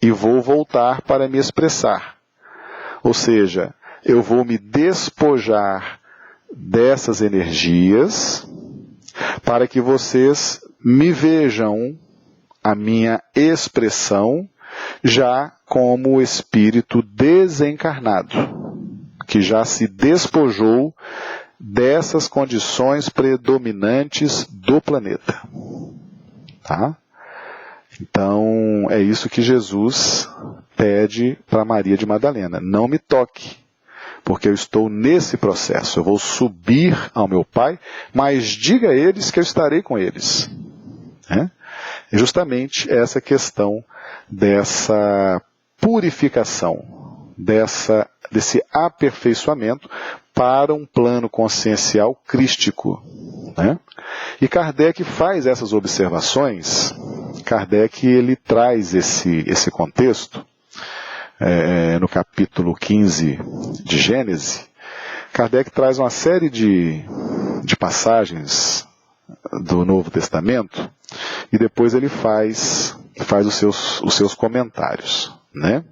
e vou voltar para me expressar. Ou seja, eu vou me despojar dessas energias para que vocês me vejam a minha expressão já como espírito desencarnado, que já se despojou dessas condições predominantes do planeta. Tá? Então, é isso que Jesus pede para Maria de Madalena. Não me toque, porque eu estou nesse processo. Eu vou subir ao meu Pai, mas diga a eles que eu estarei com eles. É justamente essa questão dessa purificação, desse aperfeiçoamento para um plano consciencial crístico. Né? E Kardec faz essas observações. Kardec ele traz esse contexto no capítulo 15 de Gênesis. Kardec traz uma série de passagens do Novo Testamento e depois ele faz os seus comentários, né?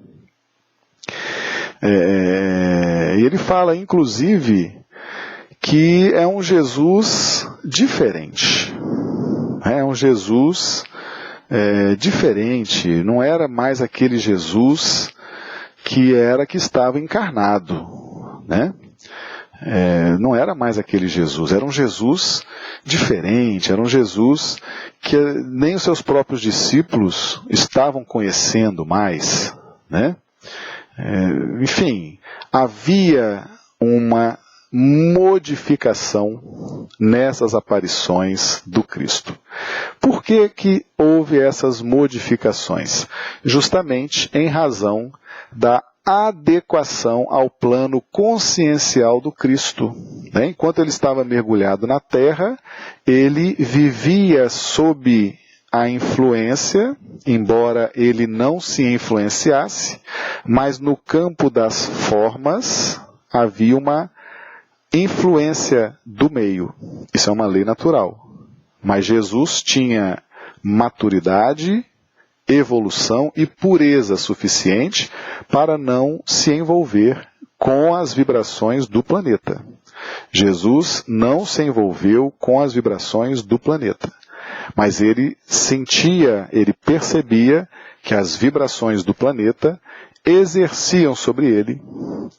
E ele fala, inclusive, que é um Jesus diferente. É um Jesus diferente. Não era mais aquele Jesus que estava encarnado, né? Não era mais aquele Jesus, era um Jesus diferente, era um Jesus que nem os seus próprios discípulos estavam conhecendo mais, né? Enfim, havia uma modificação nessas aparições do Cristo. Por que houve essas modificações? Justamente em razão da adequação ao plano consciencial do Cristo. Né? Enquanto ele estava mergulhado na Terra, ele vivia sob a influência, embora ele não se influenciasse, mas no campo das formas havia uma influência do meio. Isso é uma lei natural. Mas Jesus tinha maturidade, evolução e pureza suficiente para não se envolver com as vibrações do planeta. Jesus não se envolveu com as vibrações do planeta. Mas ele sentia, ele percebia que as vibrações do planeta exerciam sobre ele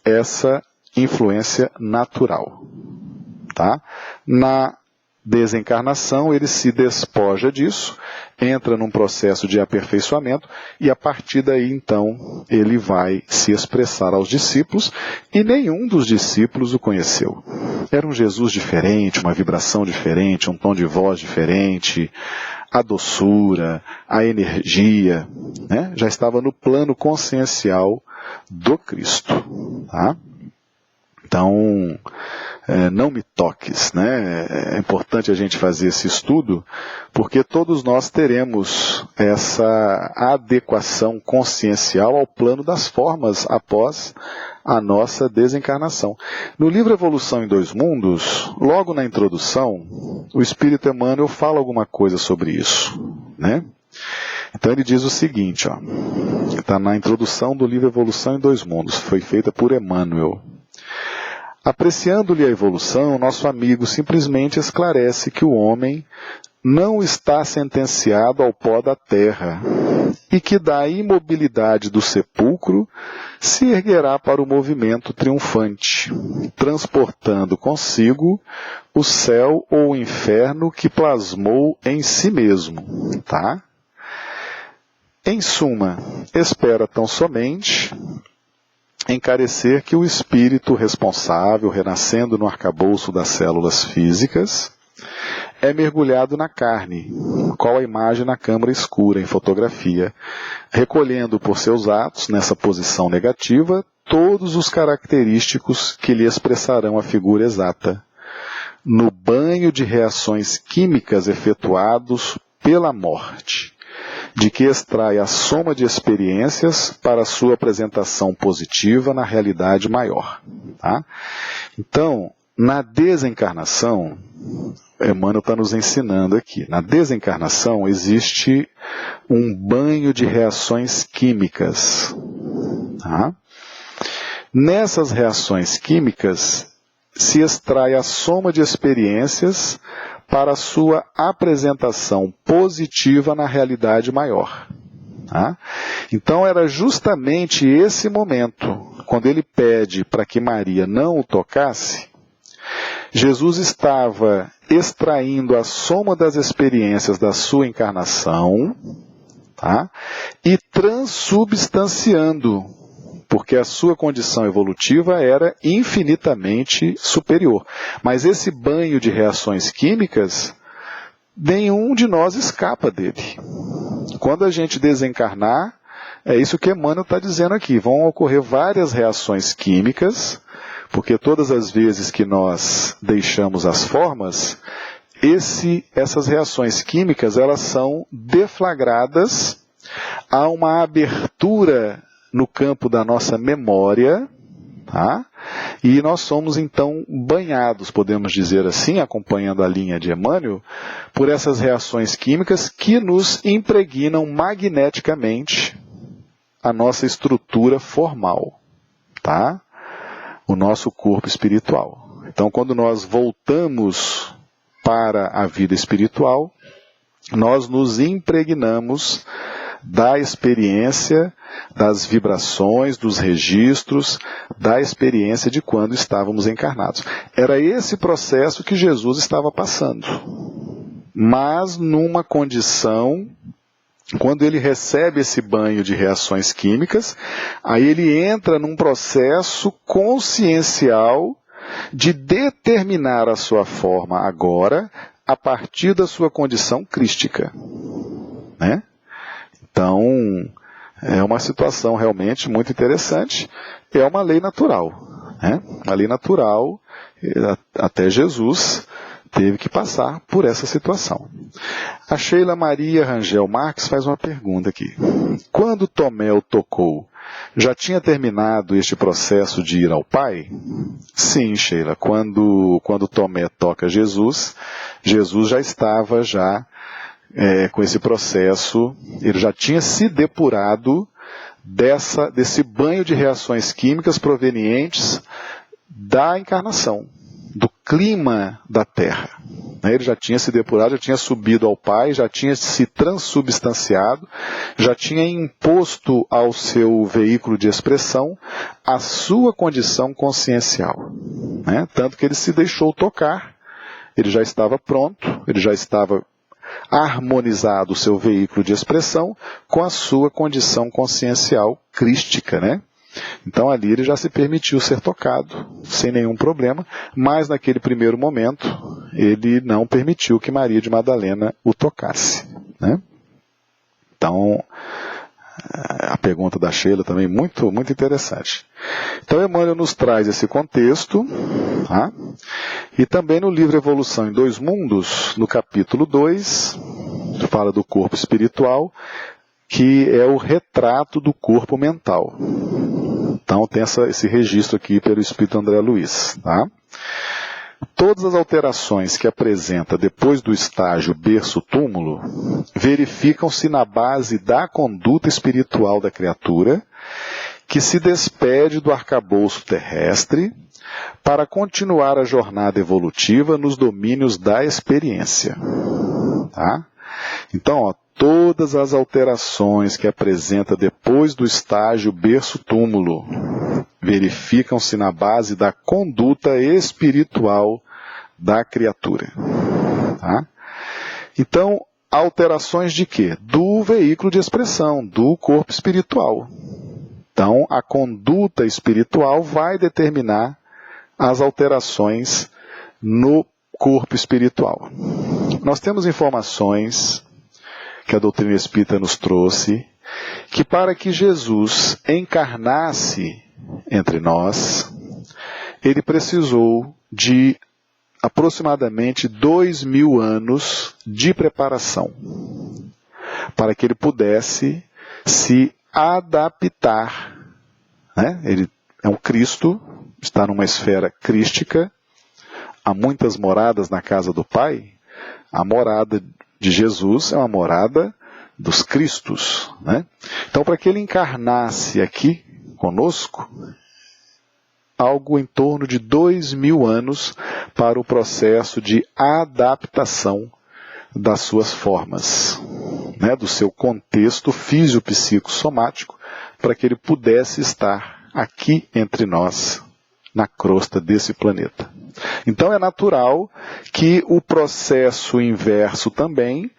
essa influência natural. Tá? Na desencarnação, ele se despoja disso, entra num processo de aperfeiçoamento e a partir daí, então, ele vai se expressar aos discípulos e nenhum dos discípulos o conheceu. Era um Jesus diferente, uma vibração diferente, um tom de voz diferente, a doçura, a energia, né? Já estava no plano consciencial do Cristo. Tá? Então, não me toques, né? É importante a gente fazer esse estudo, porque todos nós teremos essa adequação consciencial ao plano das formas após a nossa desencarnação. No livro Evolução em Dois Mundos, logo na introdução, o Espírito Emmanuel fala alguma coisa sobre isso, né? Então ele diz o seguinte, está na introdução do livro Evolução em Dois Mundos, foi feita por Emmanuel. Apreciando-lhe a evolução, nosso amigo simplesmente esclarece que o homem não está sentenciado ao pó da terra e que da imobilidade do sepulcro se erguerá para o movimento triunfante, transportando consigo o céu ou o inferno que plasmou em si mesmo. Tá? Em suma, espera tão somente encarecer que o espírito responsável, renascendo no arcabouço das células físicas, é mergulhado na carne, qual a imagem na câmara escura, em fotografia, recolhendo por seus atos, nessa posição negativa, todos os característicos que lhe expressarão a figura exata, no banho de reações químicas efetuados pela morte, de que extrai a soma de experiências para sua apresentação positiva na realidade maior. Tá? Então, na desencarnação, Emmanuel está nos ensinando aqui, na desencarnação existe um banho de reações químicas. Tá? Nessas reações químicas se extrai a soma de experiências para sua apresentação positiva na realidade maior. Tá? Então era justamente esse momento, quando ele pede para que Maria não o tocasse, Jesus estava extraindo a soma das experiências da sua encarnação, tá? E transubstanciando, porque a sua condição evolutiva era infinitamente superior. Mas esse banho de reações químicas, nenhum de nós escapa dele. Quando a gente desencarnar, é isso que Emmanuel está dizendo aqui, vão ocorrer várias reações químicas, porque todas as vezes que nós deixamos as formas, essas reações químicas, elas são deflagradas, há uma abertura no campo da nossa memória, tá? E nós somos então banhados, podemos dizer assim, acompanhando a linha de Emmanuel, por essas reações químicas que nos impregnam magneticamente a nossa estrutura formal, tá? O nosso corpo espiritual. Então, quando nós voltamos para a vida espiritual, nós nos impregnamos da experiência, das vibrações, dos registros, da experiência de quando estávamos encarnados. Era esse processo que Jesus estava passando. Mas numa condição, quando ele recebe esse banho de reações químicas, aí ele entra num processo consciencial de determinar a sua forma agora, a partir da sua condição crística. Né? Então, é uma situação realmente muito interessante, é uma lei natural. Né? A lei natural, até Jesus teve que passar por essa situação. A Sheila Maria Rangel Marques faz uma pergunta aqui. Quando Tomé o tocou, já tinha terminado este processo de ir ao Pai? Sim, Sheila. Quando Tomé toca Jesus, Jesus já estava com esse processo, ele já tinha se depurado desse banho de reações químicas provenientes da encarnação, do clima da Terra. Ele já tinha se depurado, já tinha subido ao Pai, já tinha se transubstanciado, já tinha imposto ao seu veículo de expressão a sua condição consciencial. Tanto que ele se deixou tocar ele já estava pronto, ele já estava harmonizado o seu veículo de expressão com a sua condição consciencial crística, né? Então ali ele já se permitiu ser tocado, sem nenhum problema, mas naquele primeiro momento ele não permitiu que Maria de Madalena o tocasse, né? Então, a pergunta da Sheila também muito, muito interessante. Então Emmanuel nos traz esse contexto, tá? E também no livro Evolução em Dois Mundos, no capítulo 2, fala do corpo espiritual, que é o retrato do corpo mental. Então tem esse registro aqui pelo Espírito André Luiz, tá? Todas as alterações que apresenta depois do estágio berço-túmulo verificam-se na base da conduta espiritual da criatura, que se despede do arcabouço terrestre para continuar a jornada evolutiva nos domínios da experiência. Tá? Então, ó, todas as alterações que apresenta depois do estágio berço-túmulo verificam-se na base da conduta espiritual da criatura. Tá? Então, alterações de quê? Do veículo de expressão, do corpo espiritual. Então, a conduta espiritual vai determinar as alterações no corpo espiritual. Nós temos informações que a doutrina espírita nos trouxe, que para que Jesus encarnasse entre nós, ele precisou de aproximadamente 2000 anos de preparação, para que ele pudesse se adaptar, né? Ele é um Cristo, está numa esfera crística, há muitas moradas na casa do Pai. A morada de Jesus é uma morada dos Cristos, né? Então, para que ele encarnasse aqui conosco, algo em torno de 2000 anos para o processo de adaptação das suas formas, né, do seu contexto físio-psíquico-somático, para que ele pudesse estar aqui entre nós, na crosta desse planeta. Então é natural que o processo inverso também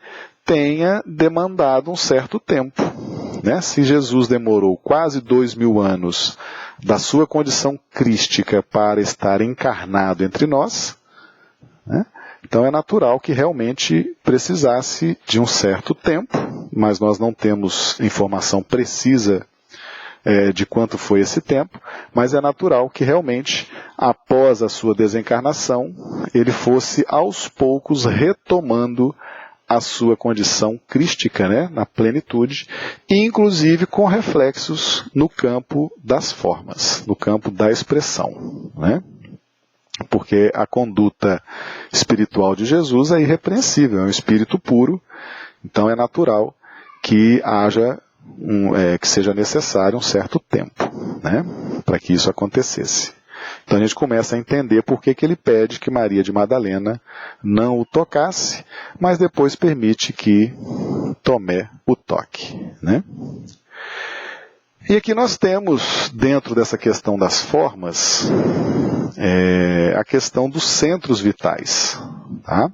tenha demandado um certo tempo, né? Se Jesus demorou quase 2000 anos da sua condição crística para estar encarnado entre nós, né? Então é natural que realmente precisasse de um certo tempo, mas nós não temos informação precisa de quanto foi esse tempo, mas é natural que realmente, após a sua desencarnação, ele fosse aos poucos retomando a sua condição crística, né, na plenitude, inclusive com reflexos no campo das formas, no campo da expressão, né? Porque a conduta espiritual de Jesus é irrepreensível, é um espírito puro, então é natural que haja que seja necessário um certo tempo, né, para que isso acontecesse. Então a gente começa a entender por que ele pede que Maria de Madalena não o tocasse, mas depois permite que Tomé o toque, né? E aqui nós temos, dentro dessa questão das formas, a questão dos centros vitais, tá?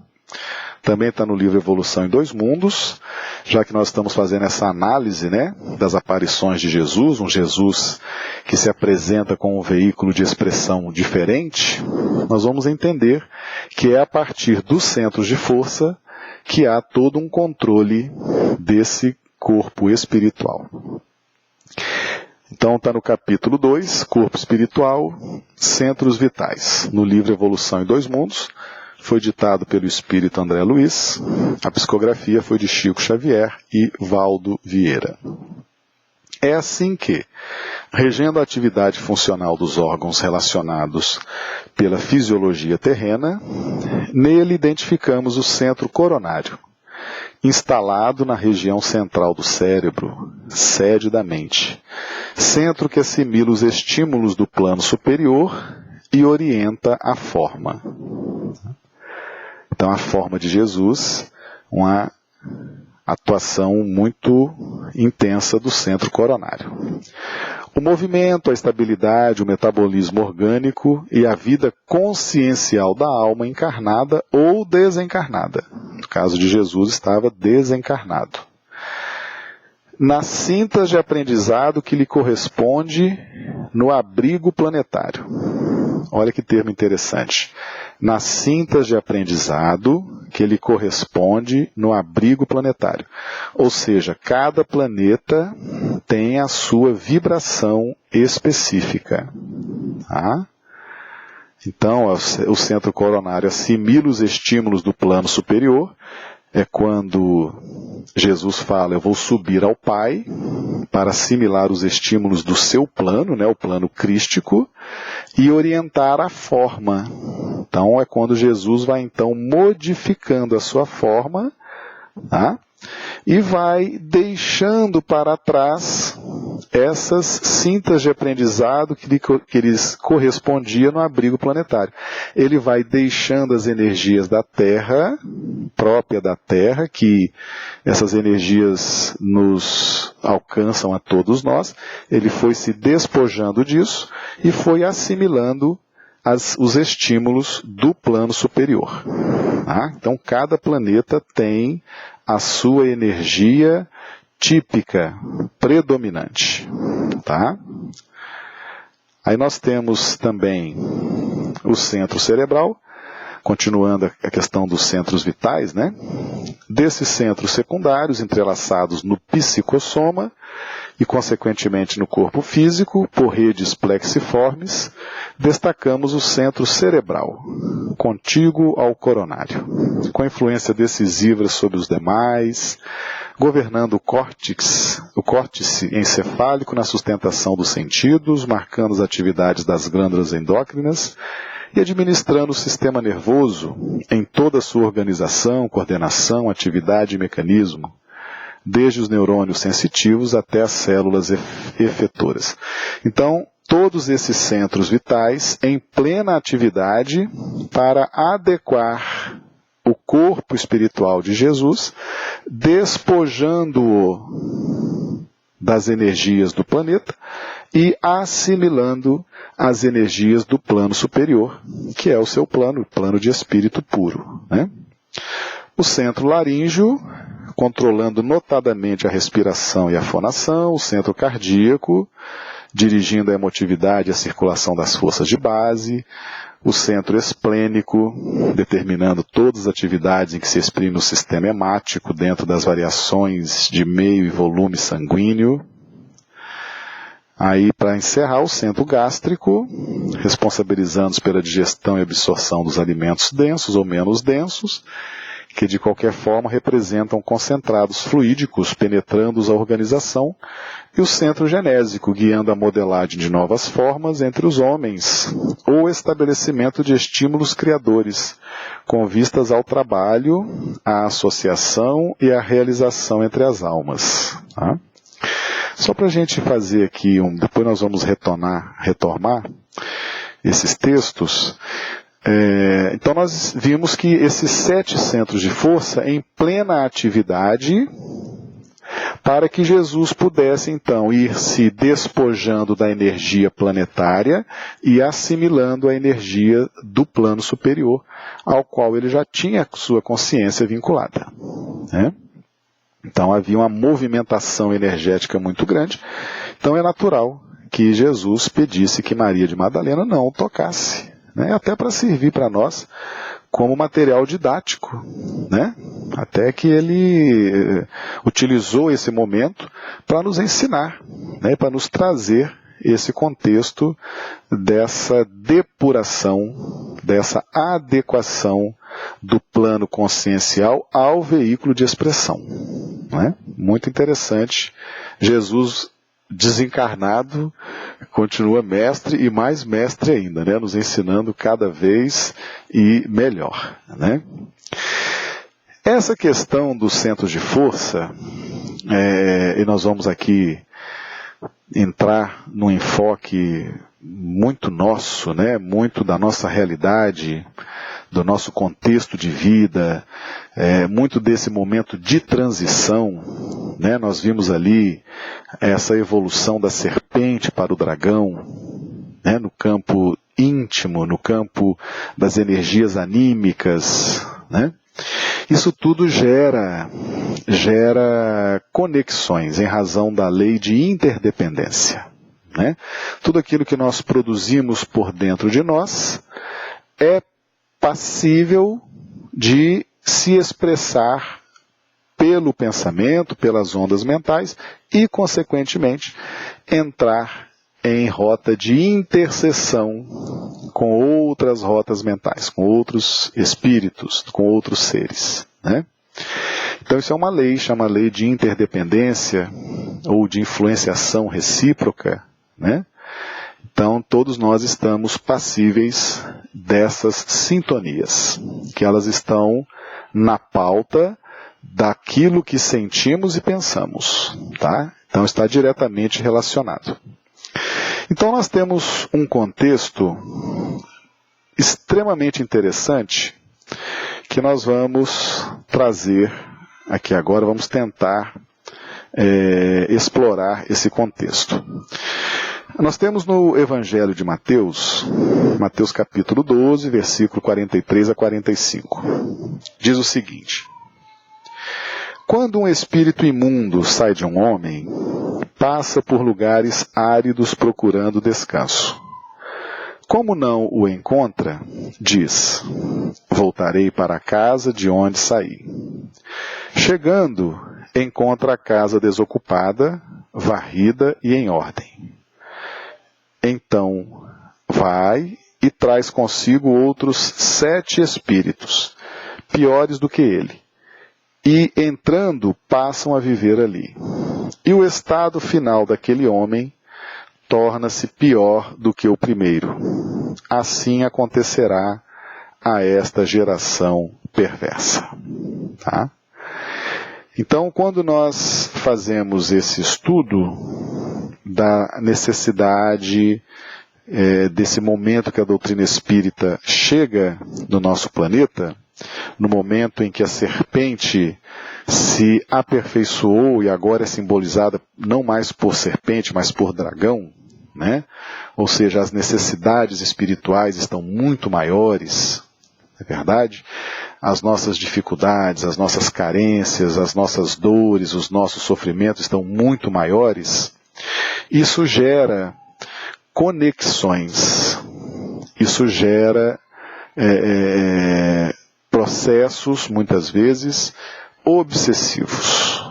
Também está no livro Evolução em Dois Mundos, já que nós estamos fazendo essa análise, né, das aparições de Jesus, um Jesus que se apresenta com um veículo de expressão diferente, nós vamos entender que é a partir dos centros de força que há todo um controle desse corpo espiritual. Então está no capítulo 2, Corpo Espiritual, Centros Vitais, no livro Evolução em Dois Mundos. Foi ditado pelo Espírito André Luiz, a psicografia foi de Chico Xavier e Valdo Vieira. É assim que, regendo a atividade funcional dos órgãos relacionados pela fisiologia terrena, nele identificamos o centro coronário, instalado na região central do cérebro, sede da mente, centro que assimila os estímulos do plano superior e orienta a forma. Então, a forma de Jesus, uma atuação muito intensa do centro coronário. O movimento, a estabilidade, o metabolismo orgânico e a vida consciencial da alma encarnada ou desencarnada. No caso de Jesus, estava desencarnado. Nas cintas de aprendizado que lhe corresponde no abrigo planetário. Olha que termo interessante. Nas cintas de aprendizado que lhe corresponde no abrigo planetário. Ou seja, cada planeta tem a sua vibração específica. Tá? Então, o centro coronário assimila os estímulos do plano superior. É quando Jesus fala, eu vou subir ao Pai para assimilar os estímulos do seu plano, né, o plano crístico, e orientar a forma. Então é quando Jesus vai então modificando a sua forma, tá? E vai deixando para trás essas cintas de aprendizado que lhes correspondia no abrigo planetário. Ele vai deixando as energias da Terra, própria da Terra, que essas energias nos alcançam a todos nós. Ele foi se despojando disso e foi assimilando os estímulos do plano superior. Tá? Então, cada planeta tem a sua energia típica, predominante. Tá? Aí nós temos também o centro cerebral, continuando a questão dos centros vitais, né? Desses centros secundários, entrelaçados no psicossoma e, consequentemente, no corpo físico, por redes plexiformes, destacamos o centro cerebral, contíguo ao coronário, com influência decisiva sobre os demais, governando o córtice encefálico na sustentação dos sentidos, marcando as atividades das glândulas endócrinas, e administrando o sistema nervoso em toda a sua organização, coordenação, atividade e mecanismo, desde os neurônios sensitivos até as células efetoras. Então, todos esses centros vitais em plena atividade para adequar o corpo espiritual de Jesus, despojando-o das energias do planeta e assimilando as energias do plano superior, que é o seu plano, o plano de espírito puro. Né? O centro laríngeo, controlando notadamente a respiração e a fonação, o centro cardíaco, dirigindo a emotividade e a circulação das forças de base, o centro esplênico, determinando todas as atividades em que se exprime o sistema hemático dentro das variações de meio e volume sanguíneo. Aí, para encerrar, o centro gástrico, responsabilizando-se pela digestão e absorção dos alimentos densos ou menos densos, que de qualquer forma representam concentrados fluídicos penetrando a organização, e o centro genésico, guiando a modelagem de novas formas entre os homens, ou estabelecimento de estímulos criadores, com vistas ao trabalho, à associação e à realização entre as almas. Tá? Só para a gente fazer aqui, depois nós vamos retomar esses textos. Então nós vimos que esses 7 centros de força em plena atividade, para que Jesus pudesse então ir se despojando da energia planetária e assimilando a energia do plano superior, ao qual ele já tinha sua consciência vinculada. Né? Então havia uma movimentação energética muito grande, então é natural que Jesus pedisse que Maria de Madalena não o tocasse. Né, até para servir para nós como material didático, né? Até que ele utilizou esse momento para nos ensinar, né? Para nos trazer esse contexto dessa depuração, dessa adequação do plano consciencial ao veículo de expressão. Né? Muito interessante. Jesus desencarnado, continua mestre e mais mestre ainda, né? Nos ensinando cada vez e melhor. Né? Essa questão dos centros de força, e nós vamos aqui entrar num enfoque muito nosso, né? Muito da nossa realidade, do nosso contexto de vida, muito desse momento de transição, né? Nós vimos ali essa evolução da serpente para o dragão, né? No campo íntimo, no campo das energias anímicas, né? Isso tudo gera conexões em razão da lei de interdependência, né? Tudo aquilo que nós produzimos por dentro de nós é passível de se expressar pelo pensamento, pelas ondas mentais e, consequentemente, entrar em rota de interseção com outras rotas mentais, com outros espíritos, com outros seres, né? Então isso é uma lei, chama lei de interdependência ou de influenciação recíproca, né? Então todos nós estamos passíveis dessas sintonias, que elas estão na pauta daquilo que sentimos e pensamos, tá? Então está diretamente relacionado. Então nós temos um contexto extremamente interessante que nós vamos trazer aqui agora, vamos tentar explorar esse contexto. Nós temos no Evangelho de Mateus, Mateus capítulo 12, versículo 43 a 45. Diz o seguinte: quando um espírito imundo sai de um homem, passa por lugares áridos procurando descanso. Como não o encontra, diz: voltarei para a casa de onde saí. Chegando, encontra a casa desocupada, varrida e em ordem. Então vai e traz consigo outros 7 espíritos, piores do que ele, e entrando passam a viver ali. E o estado final daquele homem torna-se pior do que o primeiro. Assim acontecerá a esta geração perversa. Tá? Então, quando nós fazemos esse estudo da necessidade desse momento que a doutrina espírita chega no nosso planeta, no momento em que a serpente se aperfeiçoou e agora é simbolizada não mais por serpente, mas por dragão, né? Ou seja, as necessidades espirituais estão muito maiores, é verdade? As nossas dificuldades, as nossas carências, as nossas dores, os nossos sofrimentos estão muito maiores. Isso gera conexões, isso gera processos, muitas vezes, obsessivos.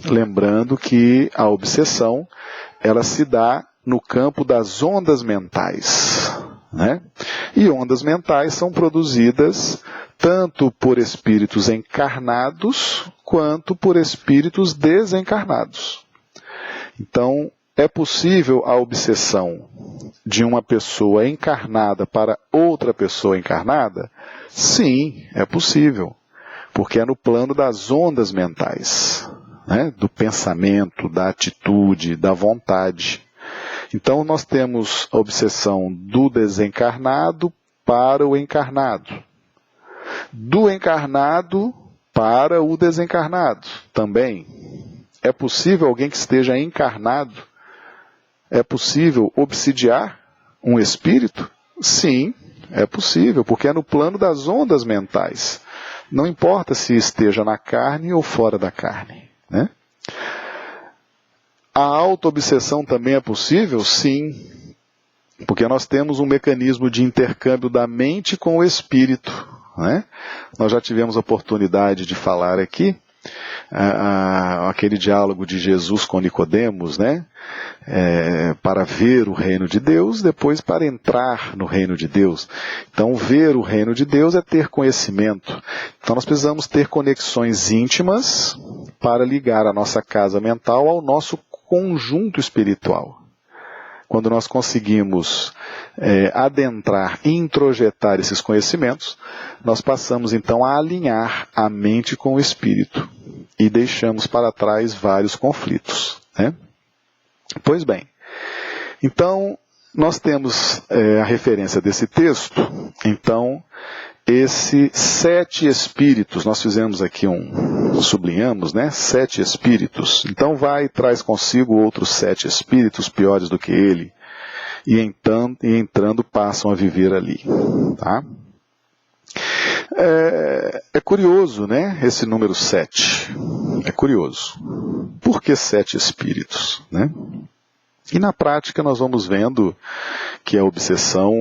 Lembrando que a obsessão, ela se dá no campo das ondas mentais, né? E ondas mentais são produzidas tanto por espíritos encarnados, quanto por espíritos desencarnados. Então, é possível a obsessão de uma pessoa encarnada para outra pessoa encarnada? Sim, é possível, porque é no plano das ondas mentais, né? Do pensamento, da atitude, da vontade. Então nós temos a obsessão do desencarnado para o encarnado, do encarnado para o desencarnado também. É possível alguém que esteja encarnado, é possível obsidiar um espírito? Sim, é possível, porque é no plano das ondas mentais. Não importa se esteja na carne ou fora da carne, né? A auto-obsessão também é possível? Sim, porque nós temos um mecanismo de intercâmbio da mente com o espírito, né? Nós já tivemos a oportunidade de falar aqui, aquele diálogo de Jesus com Nicodemos, né? Para ver o reino de Deus, depois para entrar no reino de Deus. Então, ver o reino de Deus é ter conhecimento. Então, nós precisamos ter conexões íntimas para ligar a nossa casa mental ao nosso conjunto espiritual. Quando nós conseguimos adentrar, introjetar esses conhecimentos, nós passamos então a alinhar a mente com o espírito e deixamos para trás vários conflitos, né? Pois bem, então nós temos a referência desse texto. Então esses 7 espíritos, nós fizemos aqui sublinhamos, né? 7 espíritos. Então vai e traz consigo outros 7 espíritos piores do que ele, e entrando passam a viver ali. Tá? É curioso, né? Esse número 7. É curioso. Por que 7 espíritos, né? E na prática nós vamos vendo que a obsessão,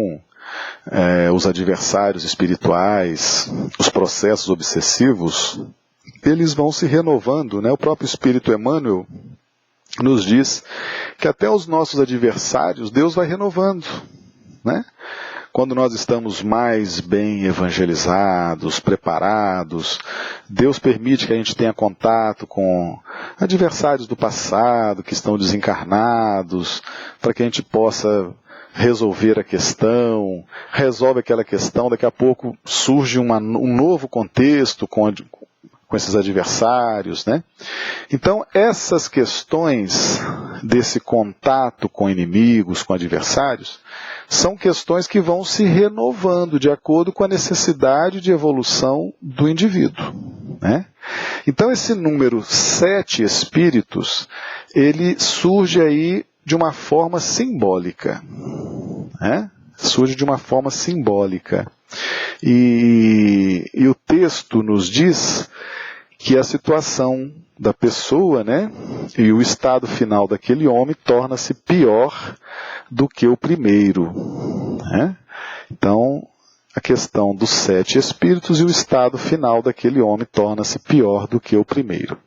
os adversários espirituais, os processos obsessivos, eles vão se renovando, né? O próprio Espírito Emmanuel nos diz que até os nossos adversários Deus vai renovando, né? Quando nós estamos mais bem evangelizados, preparados, Deus permite que a gente tenha contato com adversários do passado, que estão desencarnados, para que a gente possa resolver a questão, resolve aquela questão, daqui a pouco surge um novo contexto com esses adversários, né? Então, essas questões desse contato com inimigos, com adversários, são questões que vão se renovando de acordo com a necessidade de evolução do indivíduo, né? Então, esse número 7 espíritos, ele surge aí de uma forma simbólica, né? Surge de uma forma simbólica. E o texto nos diz que a situação da pessoa, né, e o estado final daquele homem torna-se pior do que o primeiro, né? Então, a questão dos 7 espíritos e o estado final daquele homem torna-se pior do que o primeiro.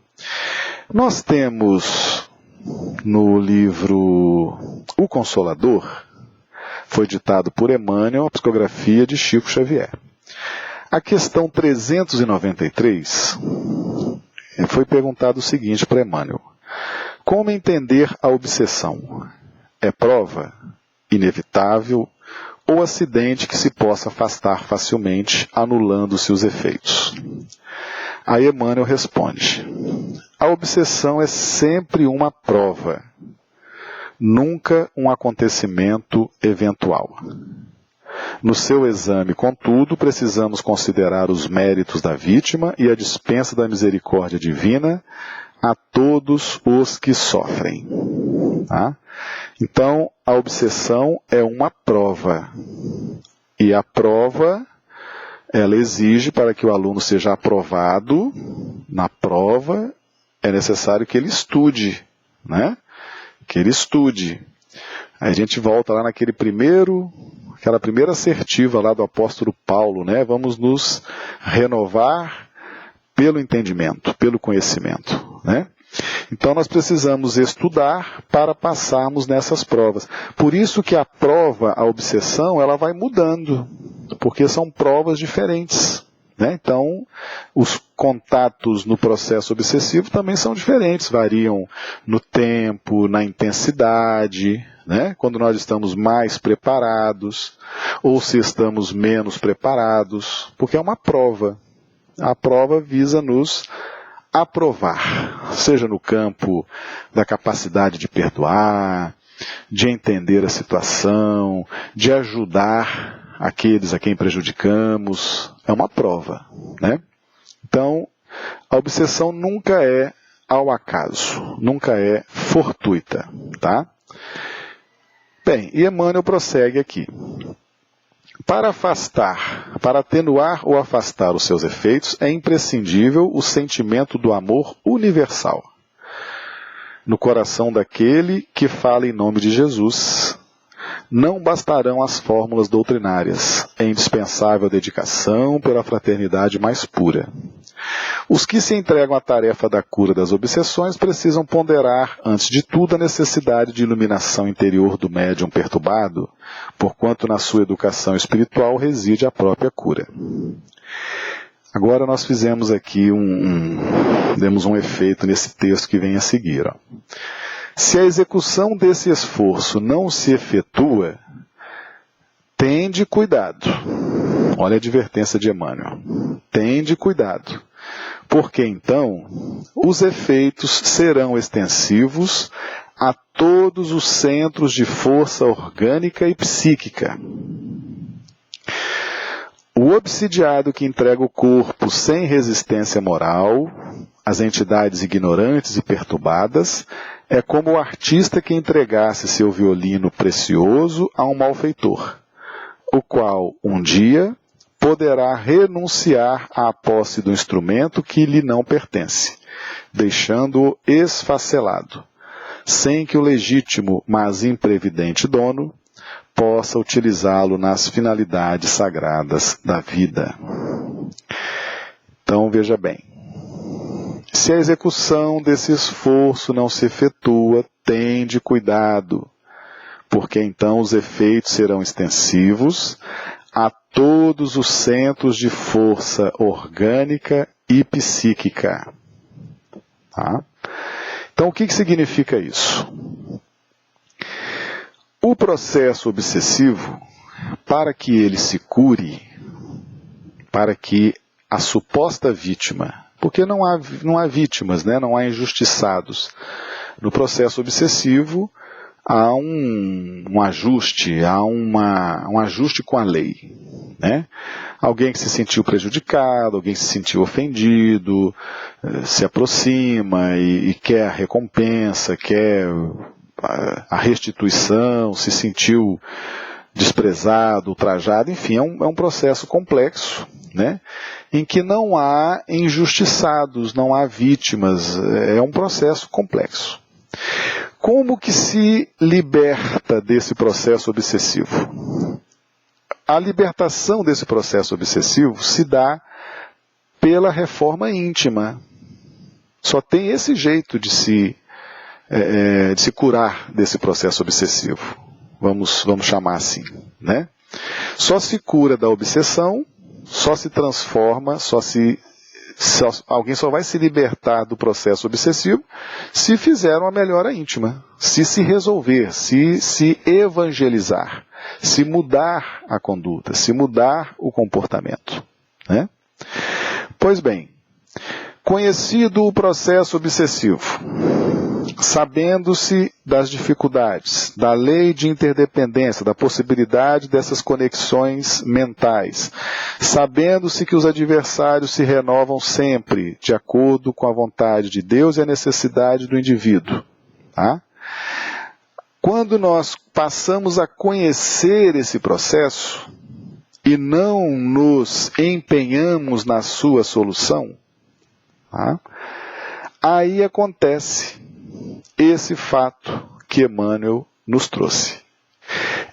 Nós temos no livro O Consolador, foi ditado por Emmanuel, a psicografia de Chico Xavier. A questão 393, foi perguntado o seguinte para Emmanuel: como entender a obsessão? É prova, inevitável, ou acidente que se possa afastar facilmente, anulando-se os efeitos? Aí Emmanuel responde: a obsessão é sempre uma prova, nunca um acontecimento eventual. No seu exame, contudo, precisamos considerar os méritos da vítima e a dispensa da misericórdia divina a todos os que sofrem. Tá? Então, a obsessão é uma prova. E a prova, ela exige, para que o aluno seja aprovado na prova, é necessário que ele estude, né? Que ele estude. Aí a gente volta lá aquela primeira assertiva lá do apóstolo Paulo, né? Vamos nos renovar pelo entendimento, pelo conhecimento, né? Então nós precisamos estudar para passarmos nessas provas. Por isso que a prova, a obsessão, ela vai mudando, porque são provas diferentes, né? Então, os contatos no processo obsessivo também são diferentes, variam no tempo, na intensidade, né? Quando nós estamos mais preparados, ou se estamos menos preparados, porque é uma prova. A prova visa nos aprovar, seja no campo da capacidade de perdoar, de entender a situação, de ajudar aqueles a quem prejudicamos. É uma prova, né? Então, a obsessão nunca é ao acaso, nunca é fortuita, tá? Bem, e Emmanuel prossegue aqui. Para atenuar ou afastar os seus efeitos, é imprescindível o sentimento do amor universal no coração daquele que fala em nome de Jesus. Não bastarão as fórmulas doutrinárias, é indispensável a dedicação pela fraternidade mais pura. Os que se entregam à tarefa da cura das obsessões precisam ponderar, antes de tudo, a necessidade de iluminação interior do médium perturbado, porquanto na sua educação espiritual reside a própria cura. Agora nós fizemos aqui demos um efeito nesse texto que vem a seguir. Ó. Se a execução desse esforço não se efetua, tende cuidado. Olha a advertência de Emmanuel. Tende cuidado, porque então os efeitos serão extensivos a todos os centros de força orgânica e psíquica. O obsidiado que entrega o corpo sem resistência moral às entidades ignorantes e perturbadas é como o artista que entregasse seu violino precioso a um malfeitor, o qual, um dia, poderá renunciar à posse do instrumento que lhe não pertence, deixando-o esfacelado, sem que o legítimo, mas imprevidente dono possa utilizá-lo nas finalidades sagradas da vida. Então, veja bem, se a execução desse esforço não se efetua, tende cuidado, porque então os efeitos serão extensivos a todos os centros de força orgânica e psíquica. Tá? Então, o que significa isso? O processo obsessivo, para que ele se cure, para que a suposta vítima, porque não há vítimas, né? Não há injustiçados. No processo obsessivo, há um ajuste, há um ajuste com a lei. Né? Alguém que se sentiu prejudicado, alguém que se sentiu ofendido, se aproxima e quer a recompensa, quer a restituição, se sentiu desprezado, ultrajado, enfim, é um processo complexo, né? Em que não há injustiçados, não há vítimas, é um processo complexo. Como que se liberta desse processo obsessivo? A libertação desse processo obsessivo se dá pela reforma íntima. Só tem esse jeito de se curar desse processo obsessivo. Vamos chamar assim, né? Só se cura da obsessão, só se transforma, alguém só vai se libertar do processo obsessivo se fizer uma melhora íntima, se resolver, se evangelizar, se mudar a conduta, se mudar o comportamento. Né? Pois bem, conhecido o processo obsessivo, sabendo-se das dificuldades, da lei de interdependência, da possibilidade dessas conexões mentais, sabendo-se que os adversários se renovam sempre de acordo com a vontade de Deus e a necessidade do indivíduo. Tá? Quando nós passamos a conhecer esse processo e não nos empenhamos na sua solução, tá? Aí acontece esse fato que Emmanuel nos trouxe.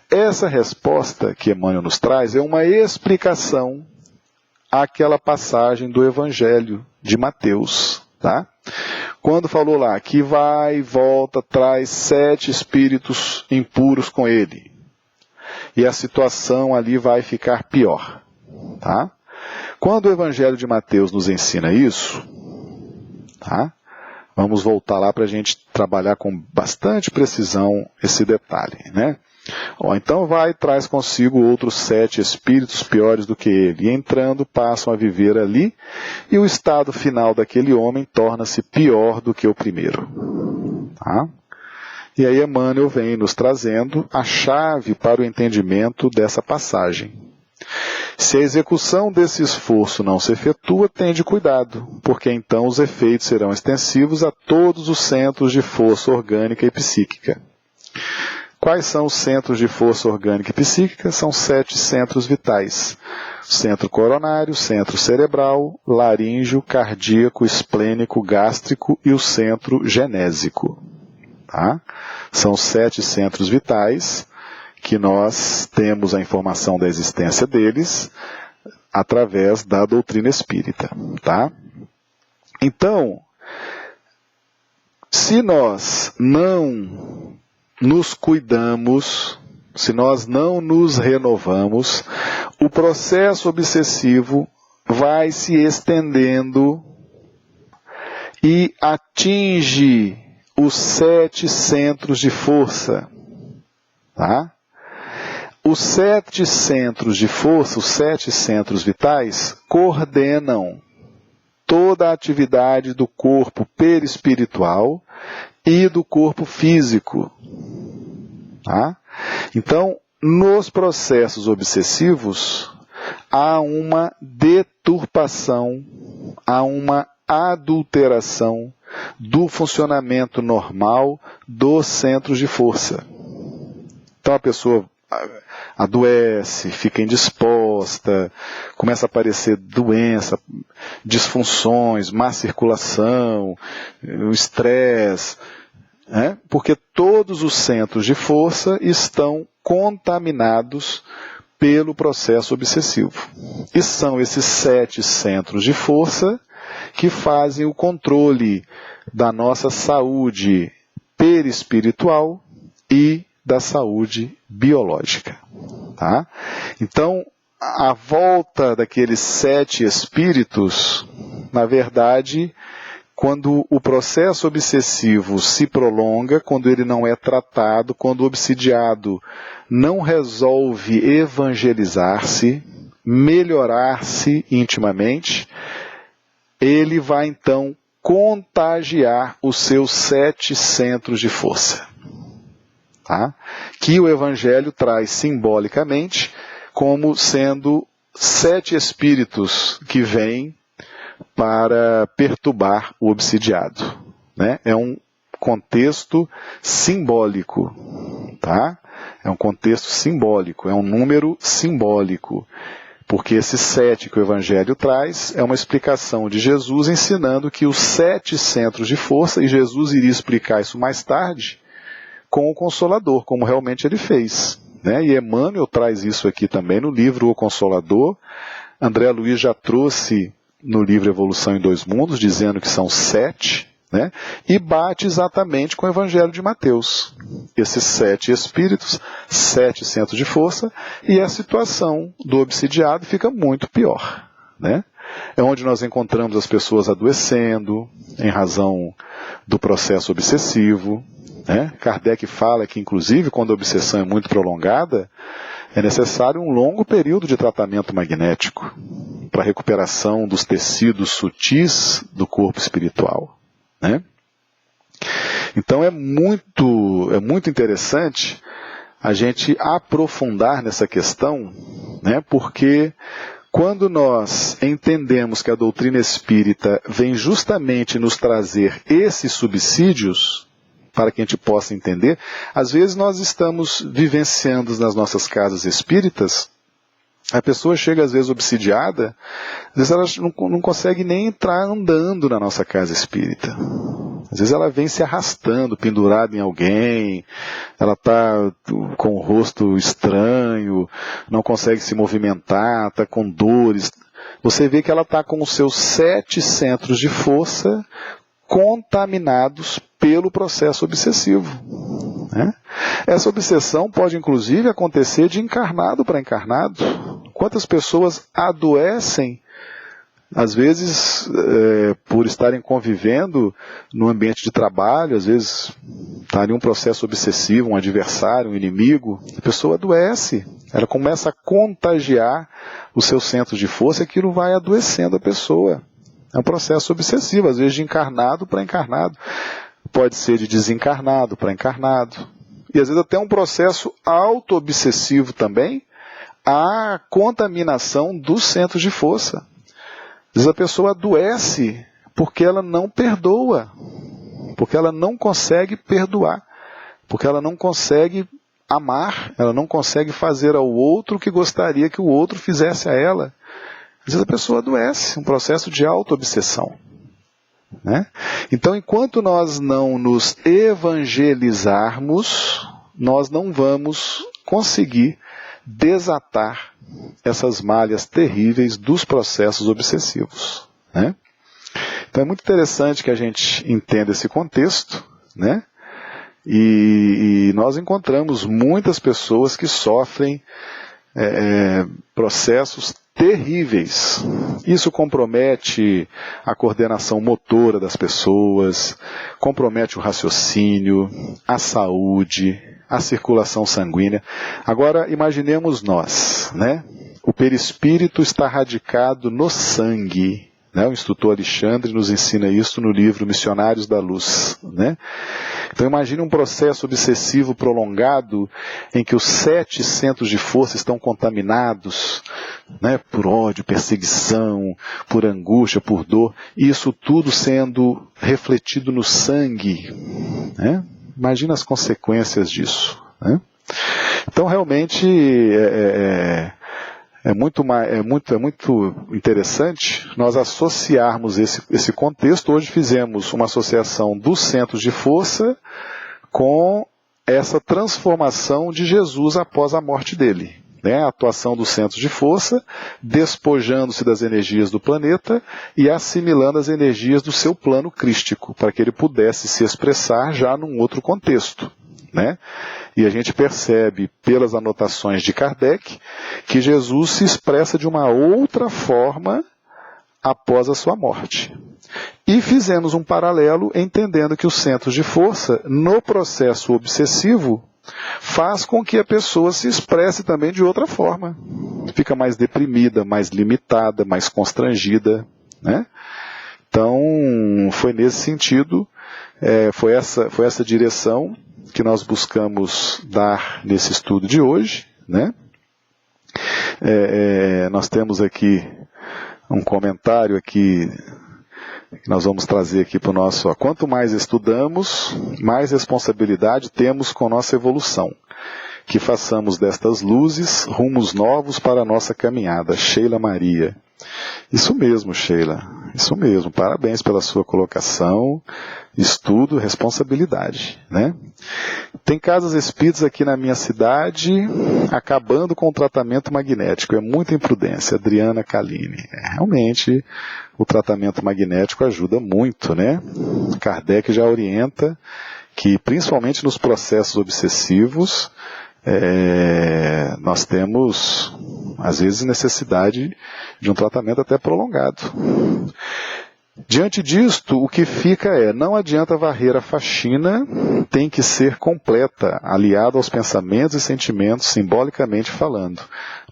Essa resposta que Emmanuel nos traz é uma explicação àquela passagem do Evangelho de Mateus, tá? Quando falou lá que vai, volta, traz 7 espíritos impuros com ele. E a situação ali vai ficar pior, tá? Quando o Evangelho de Mateus nos ensina isso, tá? Vamos voltar lá para a gente trabalhar com bastante precisão esse detalhe, né? Então vai e traz consigo outros 7 espíritos piores do que ele. E entrando, passam a viver ali, e o estado final daquele homem torna-se pior do que o primeiro. Tá? E aí Emmanuel vem nos trazendo a chave para o entendimento dessa passagem. Se a execução desse esforço não se efetua, tende cuidado, porque então os efeitos serão extensivos a todos os centros de força orgânica e psíquica. Quais são os centros de força orgânica e psíquica? São 7 centros vitais. Centro coronário, centro cerebral, laríngeo, cardíaco, esplênico, gástrico e o centro genésico. Tá? São 7 centros vitais que nós temos a informação da existência deles através da doutrina espírita. Tá? Então, se nós não nos cuidamos, se nós não nos renovamos, o processo obsessivo vai se estendendo e atinge os 7 centros de força. Tá? Os 7 centros de força, os 7 centros vitais, coordenam toda a atividade do corpo perispiritual e do corpo físico. Tá? Então, nos processos obsessivos, há uma deturpação, há uma adulteração do funcionamento normal dos centros de força. Então a pessoa adoece, fica indisposta, começa a aparecer doença, disfunções, má circulação, o estresse, porque todos os centros de força estão contaminados pelo processo obsessivo. E são esses 7 centros de força que fazem o controle da nossa saúde perispiritual e da saúde biológica. Tá? Então, a volta daqueles 7 espíritos, na verdade, quando o processo obsessivo se prolonga, quando ele não é tratado, quando o obsidiado não resolve evangelizar-se, melhorar-se intimamente, ele vai então contagiar os seus 7 centros de força. Tá? Que o Evangelho traz simbolicamente como sendo 7 espíritos que vêm para perturbar o obsidiado. Né? É um contexto simbólico. Tá? É um contexto simbólico, é um número simbólico. Porque esses 7 que o Evangelho traz é uma explicação de Jesus ensinando que os 7 centros de força, e Jesus iria explicar isso mais tarde, com o Consolador, como realmente ele fez. Né? E Emmanuel traz isso aqui também no livro O Consolador. André Luiz já trouxe no livro Evolução em 2 Mundos, dizendo que são 7, né? E bate exatamente com o Evangelho de Mateus. Esses 7 espíritos, 7 centros de força, e a situação do obsidiado fica muito pior. Né? É onde nós encontramos as pessoas adoecendo, em razão do processo obsessivo. Né? Kardec fala que, inclusive, quando a obsessão é muito prolongada, é necessário um longo período de tratamento magnético para a recuperação dos tecidos sutis do corpo espiritual. Né? Então é muito interessante a gente aprofundar nessa questão, né? Porque quando nós entendemos que a doutrina espírita vem justamente nos trazer esses subsídios, para que a gente possa entender, às vezes nós estamos vivenciando nas nossas casas espíritas, a pessoa chega às vezes obsidiada, às vezes ela não consegue nem entrar andando na nossa casa espírita. Às vezes ela vem se arrastando, pendurada em alguém, ela está com o rosto estranho, não consegue se movimentar, está com dores. Você vê que ela está com os seus 7 centros de força contaminados pelo processo obsessivo. Né? Essa obsessão pode inclusive acontecer de encarnado para encarnado. Quantas pessoas adoecem, às vezes por estarem convivendo no ambiente de trabalho, às vezes está ali um processo obsessivo, um adversário, um inimigo, a pessoa adoece, ela começa a contagiar os seus centros de força e aquilo vai adoecendo a pessoa. É um processo obsessivo, às vezes de encarnado para encarnado. Pode ser de desencarnado para encarnado. E às vezes até um processo auto-obsessivo também, a contaminação dos centros de força. Às vezes a pessoa adoece porque ela não perdoa, porque ela não consegue perdoar, porque ela não consegue amar, ela não consegue fazer ao outro o que gostaria que o outro fizesse a ela. Às vezes a pessoa adoece, um processo de auto-obsessão. Né? Então, enquanto nós não nos evangelizarmos, nós não vamos conseguir desatar essas malhas terríveis dos processos obsessivos. Né? Então é muito interessante que a gente entenda esse contexto, né? E nós encontramos muitas pessoas que sofrem processos terríveis. Isso compromete a coordenação motora das pessoas, compromete o raciocínio, a saúde, a circulação sanguínea. Agora, imaginemos nós, né? O perispírito está radicado no sangue. Né? O instrutor Alexandre nos ensina isso no livro Missionários da Luz. Né? Então imagine um processo obsessivo prolongado em que os 7 centros de força estão contaminados, né, por ódio, perseguição, por angústia, por dor, e isso tudo sendo refletido no sangue. Né? Imagina as consequências disso. Né? Então realmente é muito interessante nós associarmos esse contexto. Hoje fizemos uma associação dos centros de força com essa transformação de Jesus após a morte dele. Né? A atuação dos centros de força, despojando-se das energias do planeta e assimilando as energias do seu plano crístico, para que ele pudesse se expressar já num outro contexto. Né? E a gente percebe pelas anotações de Kardec que Jesus se expressa de uma outra forma após a sua morte. E fizemos um paralelo entendendo que os centros de força, no processo obsessivo, faz com que a pessoa se expresse também de outra forma. Fica mais deprimida, mais limitada, mais constrangida. Né? Então, foi nesse sentido, foi essa direção que nós buscamos dar nesse estudo de hoje. Né? Nós temos aqui um comentário aqui que nós vamos trazer aqui para o nosso... Quanto mais estudamos, mais responsabilidade temos com nossa evolução. Que façamos destas luzes rumos novos para a nossa caminhada. Sheila Maria. Isso mesmo, Sheila. Isso mesmo. Parabéns pela sua colocação. Estudo, responsabilidade. Né? Tem casas espíritas aqui na minha cidade acabando com o tratamento magnético. É muita imprudência. Adriana Kaline. Realmente, o tratamento magnético ajuda muito, né? Kardec já orienta que, principalmente nos processos obsessivos, nós temos, às vezes, necessidade de um tratamento até prolongado. Diante disto, o que fica não adianta varrer a faxina, tem que ser completa, aliada aos pensamentos e sentimentos, simbolicamente falando.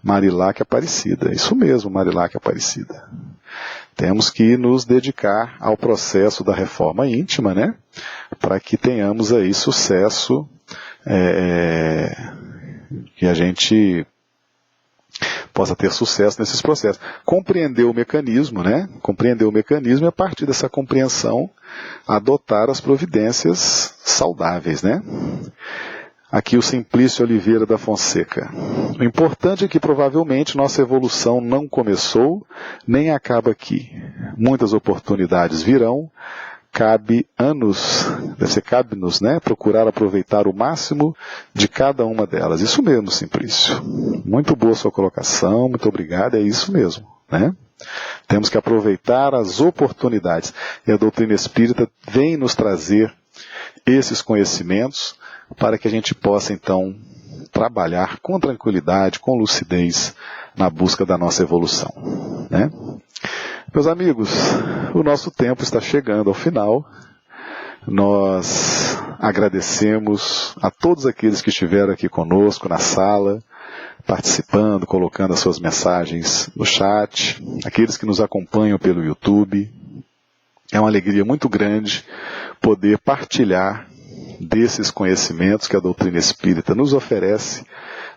Marilac Aparecida. Isso mesmo, Marilac Aparecida. Temos que nos dedicar ao processo da reforma íntima, né? Para que tenhamos aí sucesso, que a gente possa ter sucesso nesses processos. Compreender o mecanismo, né? Compreender o mecanismo e a partir dessa compreensão adotar as providências saudáveis, né? Aqui o Simplício Oliveira da Fonseca. O importante é que provavelmente nossa evolução não começou, nem acaba aqui. Muitas oportunidades virão, cabe-nos, né, procurar aproveitar o máximo de cada uma delas. Isso mesmo, Simplício. Muito boa sua colocação, muito obrigado, é isso mesmo, né? Temos que aproveitar as oportunidades. E a doutrina espírita vem nos trazer esses conhecimentos para que a gente possa, então, trabalhar com tranquilidade, com lucidez, na busca da nossa evolução, né? Meus amigos, o nosso tempo está chegando ao final. Nós agradecemos a todos aqueles que estiveram aqui conosco na sala, participando, colocando as suas mensagens no chat, aqueles que nos acompanham pelo YouTube. É uma alegria muito grande poder partilhar desses conhecimentos que a doutrina espírita nos oferece,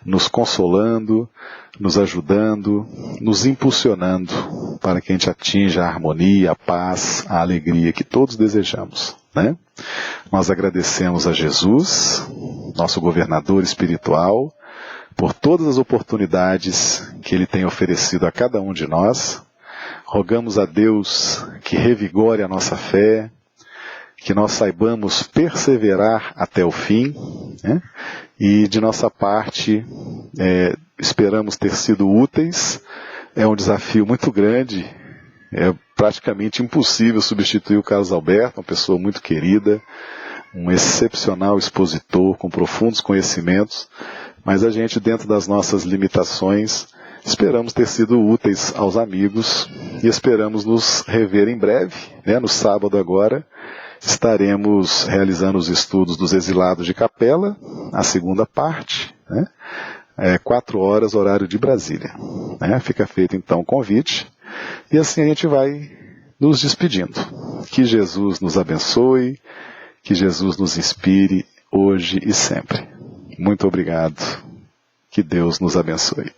nos consolando, nos ajudando, nos impulsionando para que a gente atinja a harmonia, a paz, a alegria que todos desejamos, né? Nós agradecemos a Jesus, nosso governador espiritual, por todas as oportunidades que Ele tem oferecido a cada um de nós. Rogamos a Deus que revigore a nossa fé, que nós saibamos perseverar até o fim, né? E de nossa parte, esperamos ter sido úteis. É um desafio muito grande, é praticamente impossível substituir o Carlos Alberto, uma pessoa muito querida, um excepcional expositor com profundos conhecimentos, mas a gente, dentro das nossas limitações, esperamos ter sido úteis aos amigos e esperamos nos rever em breve, né? No sábado agora, estaremos realizando os estudos dos exilados de Capela, a segunda parte, né? 4 horas, horário de Brasília, né? Fica feito então o convite, e assim a gente vai nos despedindo. Que Jesus nos abençoe, Que Jesus nos inspire hoje e sempre. Muito obrigado. Que Deus nos abençoe.